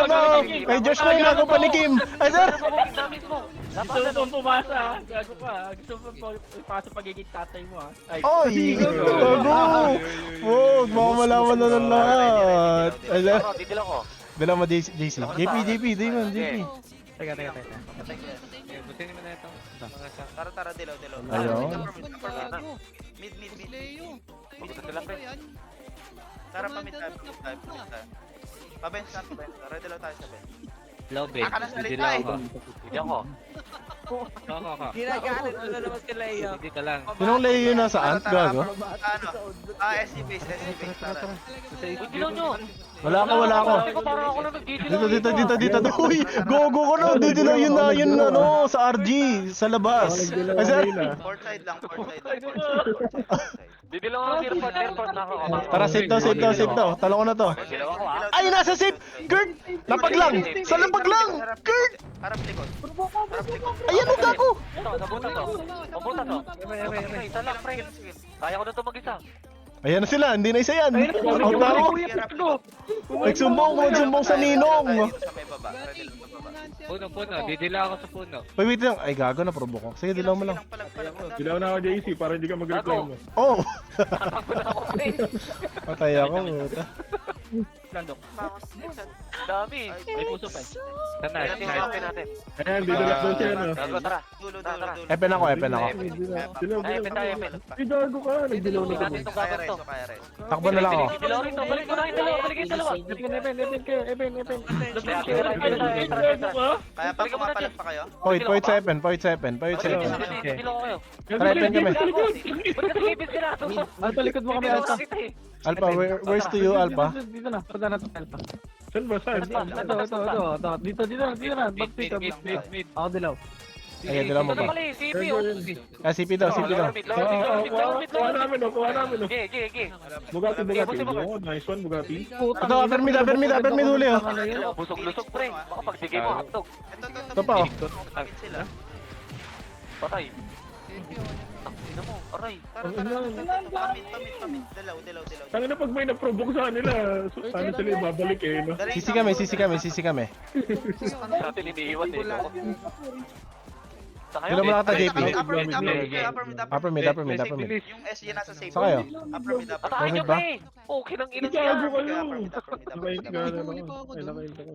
na. Kay Josh na inagaw pa ni Kim. Ay, sir. Gusto mo pong pumasa, ha? Gago ka. Gusto mo pong ipasa pagiging tatay mo, ha? Ay, Oy, gago. Wag mo malaman na ng lahat. Ay, sir. Didila ko. Dilaw mo, JC. JP. Damon, JP. Teka. Patay ko yan. Okay, butin mo na ito. Mga sa... Tara, dilaw. Ayaw. Gago. Mid. Leo. Pagod na sila, pre. Tara, pamid tayo. Pabens na. Tara, dilaw tayo sa bench. Love Aka na salita eh. Hindi ako. Ako. Ginagalit mo na naman sila iyo. Dito lang. Sinong layo yun nasa ant, gago? Ano? SC base. Tara. Dilaw nyo. Wala ako. Parang ako na nagdidilaw. Dito. Uy, gogo ko na. Dito na yun ano, sa RG, sa labas. Ay, sir. Port side lang. Didilaw ako airport na ako. Tara, save daw. Talo ko na to. Dilaw ako ah. Ay, nasa safe! Kurt! Lapag lang! Sa lapag lang! Kurt! Harap likod. Ayan o, gago! Ito, nabuta to. Isa lang, pre. Kaya ko na to mag-isa. Ayan na sila, hindi na isa yan. Out na ako. Nagsumbong sa ninong. Sa may baba. Tara, dilaw sa baba. Puno. Didila ako sa puno. Wait lang. Ay, gago na provoke ako. Sige, dilaw mo lang. Dilaw na ako, JC, para hindi ka mag-reklamo. Oh! Takbo na ako, pre. Patay ako. Puta. Landok. Dami. May puso pa. Sana. natin. Ayan, didilaw daw siya, no? Gago, tara. Dulo. Epen ako. Dilaw. Ay, tayo, Epel. Ay, gago ka, nagdilaw na Natin kami. itong gago to. Kaya res. Takbo na lang ako. Dilaw rin to. Balik mo na yung dalawa. Balik yung dalawa. Kaya pa kumapalag pa kayo? Point sa Epen. Dilaw kayo. Tara, Epen kami. Ba't kasi ibig ka na? Alpha, likod mo kami, Alpha. Alpha, where's to you, Alpha? Dito na, punta na to, Alpha. Saan ba? Saan? Ito. Dito na. Back Mid. Ako dilaw. Ayan, dilaw mo Ito na ba? pala eh. CP oh. Ah, CP daw. Kuha namin, no? Kuha namin, no? Ge. Bugatti. Oh, nice one, Bugatti. Ito, upper mid huli, oh. Busog-lusog pre. Baka pagsigay mo hotdog. Ito pa, oh. Kapit sila. Patay. Ina mo. Aray. Pamit. Dilaw. Tanga na pag may na-provoke sa kanila, ano sila yung babalik eh, no? Sisi kami. Sa atin iniiwan eh. Dilaw mo lang kita, JP. Upper mid. Upper mid. Yung SG nasa safe. Sa kayo? Upper mid. Atakin nyo ba? pre. Okay lang ina Gago niya. kayo! Upper mid.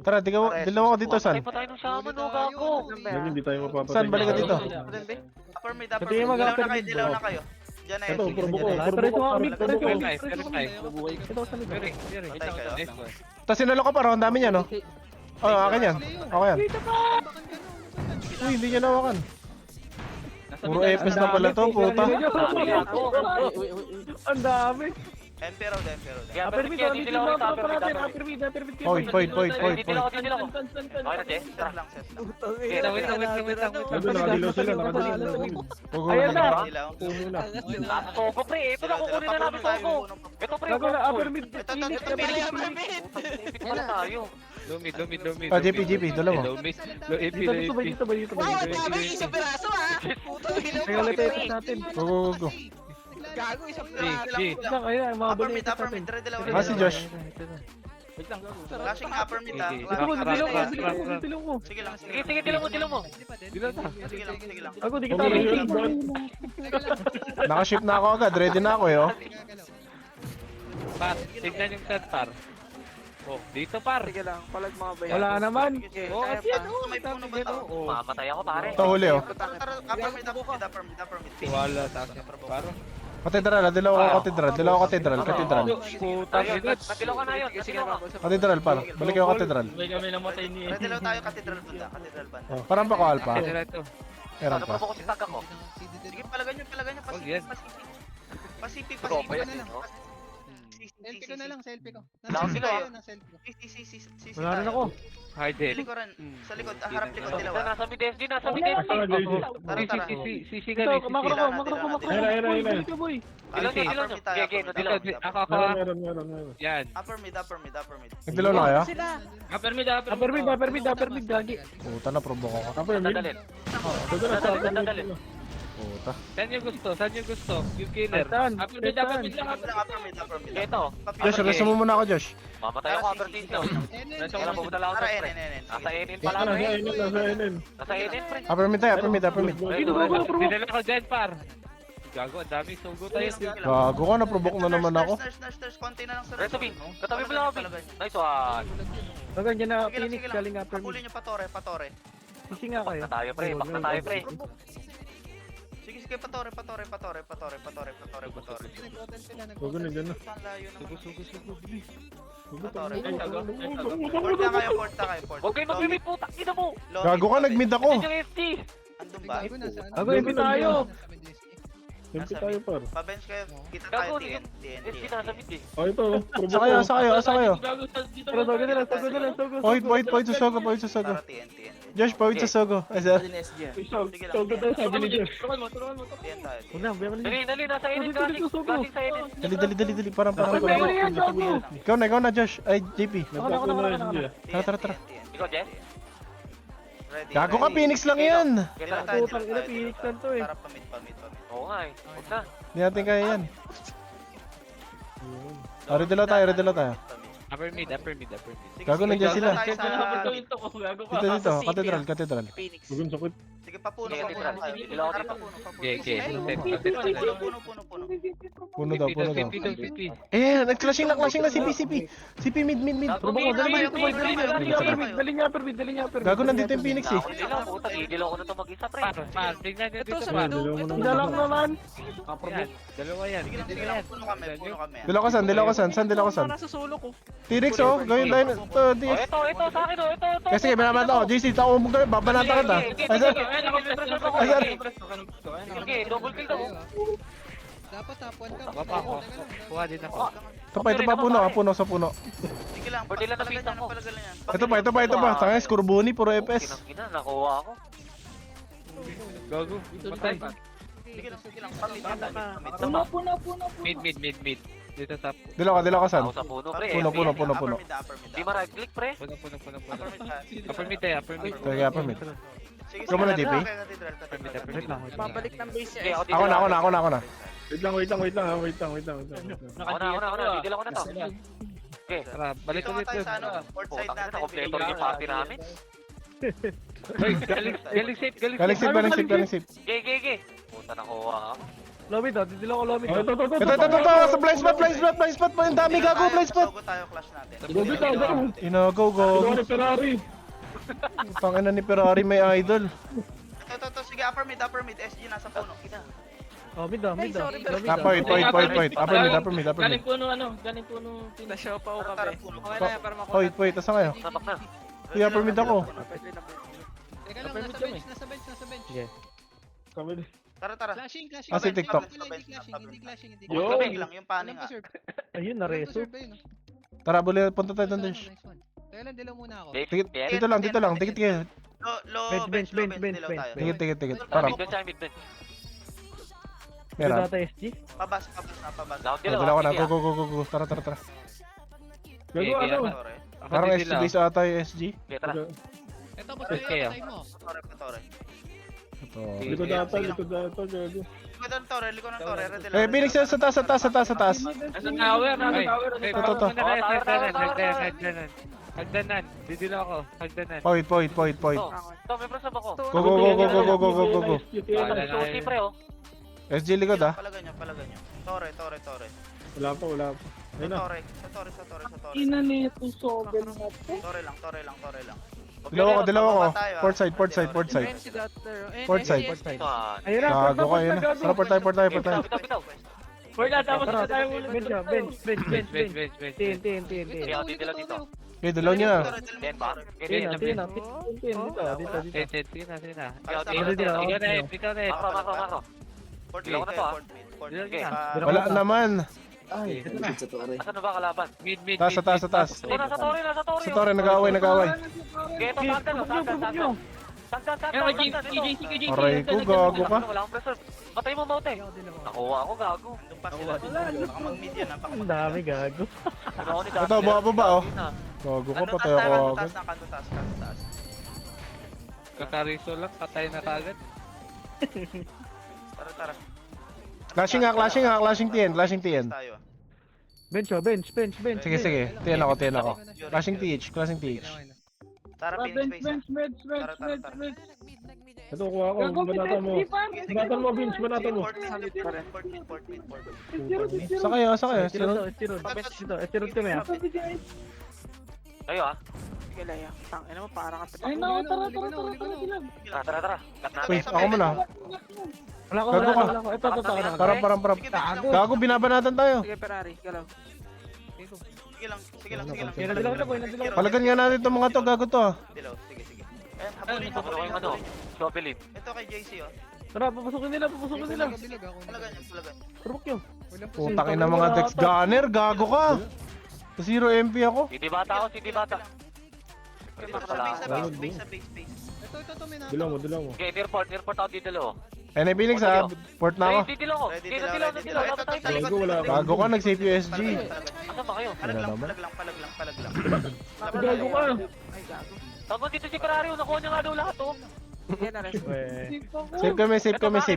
Tara, dilaw ako dito, San? Patay pa tayo ng shaman o gago. Hindi tayo mapapatay. San, balik ka dito. Upper mid. Dilaw na kayo. Diyan na Ito, SG. provoke ko. Ito sa likod. Patay kayo. Tapos sinalo ko pa, ang dami niya, no? Oh, akin yan. Okay yan. Uy, hindi niya nawakan. Puro FS na pala to, puta. Ang dami. Emperor. Kaya pero kaya di sila ako sa upper mid. Point. Didilaw ako. Okay na, Jess. Set lang. Wait lang. Nakadilaw sila. Ayan na. Dilaw. Sogo pre. Ito na kukunin na namin sogo. Ito pre. Gago na, upper mid. Ito, upper mid. Wala tayo. Lumid. Oh, JP, dalawa. Dito ba? Kaya ulit ito natin. Go. Lang, ayan, mga Upper balik mid. Dilaw. Ah, si Josh. Flashing upper mid. Dilong mo. Sige lang. Sige, dilaw mo. Sige lang. Ako, di kita rating. Naka-ship na ako agad. Ready na ako, eh, oh. Par, tignan yung set, par. Oh, dito, par. Sige lang. Palag mga bayan. Wala naman. Oh, at yan, May puno ba to? oh. Mamatay ako pare. Ito, huli, oh. Upper mid. Wala sa akin, par. Katedral, dilaw ako katedral. Puta, Ayun, ginat. natilaw ka na yun. Natilaw ka. Katedral, par. Balik ako katedral. Dilaw tayo katedral banda. Oh, parang pa ko, Alpha. Sila ito. Meron Ano pa. pa ko si tag ako? Sige, palagan nyo. Oh, yes. Pasipi. Bro, ba yan? Selfie ko na lang, selfie ko. Lakas sila, ah. Si. Wala rin ako. Hard Sa head. likuran. Sa likod. Harap likod dilaw. Nasa mid SD. Tara. Sisi Ito, kami. makro ko. Ayun. Dito, boy. Dilaw nyo. Gege, dilaw. Ako. Meron. Yan. Upper mid. Nagdilaw na kayo? Upper mid, gagi. Puta na, provoke ako. Upper mid. Dadalhin. Dadalhin. Puta. Saan yung gusto? Yung killer. Saan? Upper mid lang. Upper mid. Ito. Josh, rest mo muna ako, Josh. Mamatay ako cover dito. Kailan pupunta lang ako Para sa pre. NN. Nasa NN pala Nasa pre. NN. Nasa NN pre. Upper mid tayo, upper mid. Dinala ko dyan, par. Gago, ang dami. Sugo tayo. Gago ka, na-provoke na naman ako. Nurse, konti na lang sa Reto Bing. Katabi mo lang ako Bing. Nice one. Baga, dyan na Sige Phoenix, lang. galing upper mid. Kapulin nyo patore. Sisi nga kayo. Back na tayo, pre. Back na tayo, pre. Sige, sige, patore. Nag-hotel sila, Huwag na dyan na. Ang layo naman. Sugo. Patore. Huwag Port na kayo, port. Huwag kayo mag-limit po. Takina mo. Gago ka, nag-mid ako. Yung ST. Andun ba? Gago, nasa ano? Gago, MP tayo. MP tayo par. Pa-bench kayo. Kita tayo, Gago, TN. ST nasa mid eh. Oh, ito. Asa kayo? Pero Sogo nila, Sogo nila, Sogo. Point sa Sogo, point sa Sogo. Tara, TN. Josh, point sa Sogo. Ay, sir. Tawag daw sabi ni Josh. TN tayo. Huwag na, biyak na. Dali, nasa edit. Klasik sa edit. Dali. Parang. Ikaw na, Josh. Ay, JP. Nagpapalo na SG. Tara. TN. Ikaw, Jess? Ready. Gago ka, Phoenix lang yan. Dila tayo, Putang ina, Phoenix lang to eh. Para pamit. Oo nga eh. Huwag na. Hindi natin kaya yan. Ready lang tayo. Upper mid. Sige, Gago, sige, nandiyan sila. tayo sa- Dito, Cathedral. Huwag yung sakit. Sige, papuno Sige, tayo. Dila ako Tara, dito. papuno. Okay. Puno. Puno daw. 50. Eh, nag-clashing na CP mid. Gago, Probo ko, dali mid. dali niya, per. Gago, nandito yung Phoenix eh. Ako nila, puta. Idil ako na ito mag-isa, pre. Par, tignan nyo Ito dito sa par. window. Dalawa mo Isa lang naman. Yan, dalawa yan. Sige lang, puno kami. Dilaw ka san? Saan dilaw ka san? Nasa solo ko. T-Rex oh, gawin tayo. Ito, Oh, T-Rex. ito sa akin, oh. Ito. Kasi binabata ako, JC, tako mo gawin, babanata ka ta. Ay, sir. Sige, double kill daw. Dapat tapuan ka. Baba ako. Kuha din ako. Ito pa, puno sa puno. Sige lang, Pwede lang palagan napitan yan, ko. palagan yan. Ito pa. Tangay, Scorbuni, puro FS. Kinang-kina, nakuha ako. Gago. Patay. Sige lang, pamit. Puno. Mid. Dito sa Dilaw ka san? Ako sa puno, pre. Puno. Upper mid. Di ma-right click, pre. puno. Upper mid tayo. Upper mid tayo. Kaya pa mid. Sige, Ikaw muna, sige, JP. Cathedral. Wait lang. Sige, Ako na. Wait lang. Ako na. Didil ako na to. Okay. Tara, balik Dito nga ulit tayo yun. sa ano, port side Putang ina, natin. kompleto rin yung party namin. Hoy, galing safe. Galing safe. Ge. Puta, nakuha ako. Lomid daw, dito lang ako lomid. Oh, ito. Ito, sa blind spot po, yung dami gago, blind spot. Sogo tayo, clash natin. Go. Ito ni Ferrari. Tangina ni Ferrari may idol. Ito, sige, upper mid, SG nasa puno. Oh, mid daw. Point. Upper mid. Galing puno. Nashow pa ako Tara, kami. puno. Okay na yan para makuha. Point, asan kayo? Sabak na. Kuya, upper mid ako. Teka lang, nasa bench. Kami. Tara. Clashing. Ah, si TikTok. Hindi clashing. Yo. Labig lang, yung paning nga. Ayun, nareso. Tara, buli, punta tayo doon, Dash. Teka lang, dilaw muna ako. Dito lang, dikit kayo. Low bench, dilaw tayo. Dikit. Parang, Mid siya, mid. Dito meron. data SG. Pabas. Loud din Dala ko na, ako. go. Tara. Gago ano? Patore. Parang SG base ata yung SG. Okay, tara. Ito, boss, kayo. patay mo. Patore. Ito. Likod data, gago. Likod ng tore. Red Eh, Phoenix sa taas. Nasa tower. Ito. Hagdanan. Didilo ako. Hagdanan. Point. Ito, may press up ako. Go. Susi, pre, oh. SG likod ah. Palagan nyo. Tore. Wala pa. Ayun na. Sa tore. Ina nito sober na to. Tore lang. Dilaw ako. Port side. Bench doctor. Port side. Ayun na, Gago ka, ayun na. Tara, port tayo. Bitaw. Tapos na tayo ulit. Bench. Bench. TN. Okay, ako dito dito. Okay, dilaw niya na. Ten ba? TN. Dito. Sige na. Ikaw na. Mako. Port Dilaw ko na to, ah. Sige. Wala naman. Asan na ba kalaban? Mid. Sa taas. Oh, nasa Torre. Sa Torre, nag-aaway. Okay, ito, sagdan. Sagdan. Aray ko, gago ka. Wala akong preserve. Patay mo, Maute. Nakuha ako, gago. Doon pa sila. Baka mag-mid yan. Ang dami gago. Ito, baba oh. Gago ka, patay ako agad. Kanto taas. Kakariso lang. Patay na kagad. Tara. Clashing TN. Tayo. Bench. Sige. TN ako. Clashing TH. Tara, Phoenix base. Tara. Ito, kuha ko. Gago, Banatan mo. Banatan mo, Vince. Banatan mo. Port mid. Sa kayo. Estirod kami ah. Kayo, ah. Sige, Leia. Tangina mo, parang ka Ay, no, tara, tara, tara, tara, tara. Tara. Cut natin. Wait, ako muna. Wala ko, Gago ka. wala ko. Ito. Parang. Sige, bilis lang. Gago, binabanatan tayo. Sige, Ferrari. Galaw. Sige lang. Yan, nadilaw na, boy, nadilaw. Palagan nga natin itong mga to, gago to ah. Dilaw, sige. Ayan, habulin. Ano kayong ano? Shovelin. Ito kay JC, oh. Tara, papasukin nila. Bilag ako. Talagan yan, talagan. Turok yun. Walang Putang ina mga Dex Gunner, gago ka. Sa 0 MP ako. City bata ako, City bata. Sa base. Ito, may nata. Dilaw mo. Okay, nearport ako dito lo. Eh, naibilig sa port na ako. Ay, dito ko. Ready, Dito, dilaw. Dapat tayo sa Gago, wala ako. Gago ka, nag-save USG. Asan ba kayo? Palag lang. Gago ka. Ay, gago. Tapos dito si Ferrari, nakuha niya nga daw lahat, oh. Yan na rin. Save kami.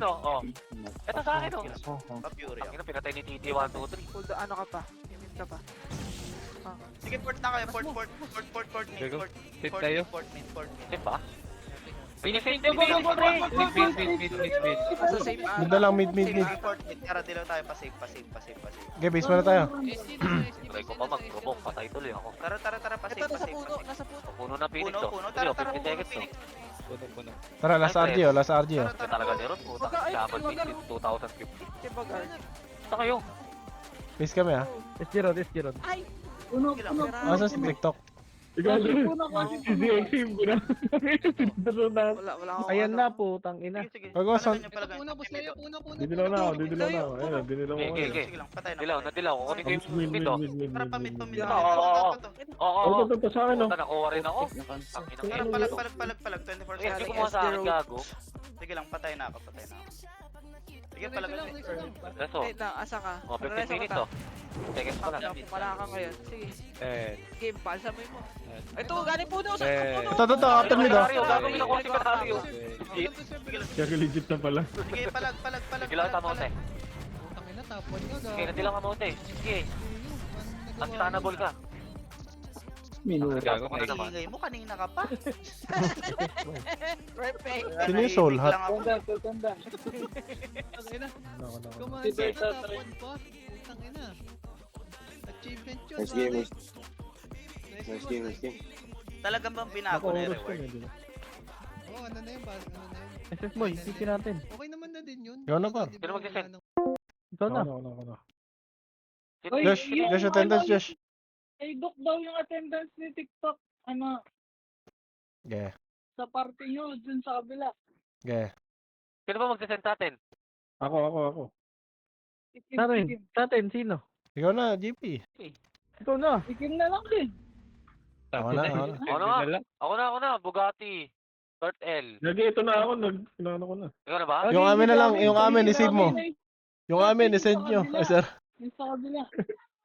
Oh. Ito sa akin, oh. Pa-fury. Ang ina, pinatay ni TT 1, 2, 3. Hold ano ka pa? Imit ka pa. Sige, port na kayo. Port, mid. Sit tayo. Port, mid. Safe ba? Pinisave Mid. Sa safe Mid na lang, mid. Port, mid. Tara, dilaw tayo. Pa-save. Okay, base muna tayo. Try ko pa mag-provoke, patay tuloy ako. Tara, pa-save. Nasa puno na Phoenix, oh. Puno. Tuloy, Tara, 50 seconds, oh. Puno. Tara, last RG oh. Ito talaga ni Ron, puta. Shaman Phoenix 2050. Saan kayo? Base kami ah. Test Puno. Asa si TikTok? Ikaw si DXM ko na. Wala akong Ayan na, putang ina. Sige. Gago, son. Puno, boss Leia, puno. Didilaw na ako. Ayun, dinilaw ko. Okay. Sige lang, patay na. Nadilaw. Kunin ko yung mid, oh. Tara, pa-mid. Oo. Ito sa akin, oh. Puta, nakuha rin ako. Ang Tara, inang palag. 24 Sige, hindi seconds. ko sa akin, gago. Sige lang, patay na ako. Sige, palag. Reso. asa ka? Oh, 15 minutes, oh. Seconds pa lang. Wala ka ngayon. Sige. Game, palsamoy mo. Yes. Ito, galing puno. Sa puno. Ito, after mid oh. Gago, pinakuha si Ferrari, oh. Kaya legit na pala. Sige, palag. Sige lang, tama ko, te. Putang ina, top 1 ka, Sige, nadilang ka mo, te. Sige, unstannable ka. Gago ka na naman. Ingay mo, kanina ka pa. Perfect. Sino yung soul hat? Putang ina. Commander na, top 1 pa. Putang ina. Achievement yun. Nice game. Talagang bang binago na yung reward? Oo, ano na yun, ano na yun. SS boy, sisi natin. Okay naman na din yun. Ikaw na, par. Di ba, Sino mag-send? Ikaw na. Ako. Josh, attendance, Josh. Ay, Dok daw yung attendance ni TikTok. Ano, Okay. sa party nyo, dun sa kabila. Sino ba magsasend sa atin? Ako. Sa atin, sino? Ikaw na, GP. Ikaw na. Ikim na lang din. Ako na. Ako na, Bugatti. Kurt L. Lagi, ito na ako. Inaano ko na. Ikaw na ba? Yung amin na lang, yung amin, isave mo. Yung amin, isend nyo. Ay, sir. Yung sa kabila.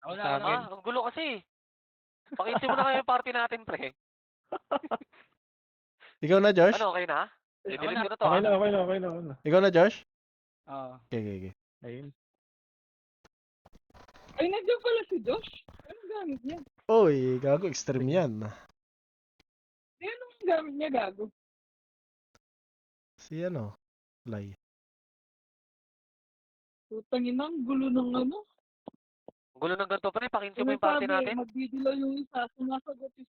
Ang gulo kasi. Pakisin mo na kayo yung party natin, pre. Ikaw na, Josh? Ano, okay na? Didelete ko na to, Okay ah. na. Ikaw na, Josh? Oo. Okay. Ayun. Ay, nandiyan pala si Josh. Ano gamit niya? Uy, gago, extreme yan. Anong gamit niya, gago? Si Fly. Putangin ang gulo ng ano. Ang gulo ng ganito, pre. Pakinsin mo yung party natin. Magdidilaw yung isa, sumasagot yung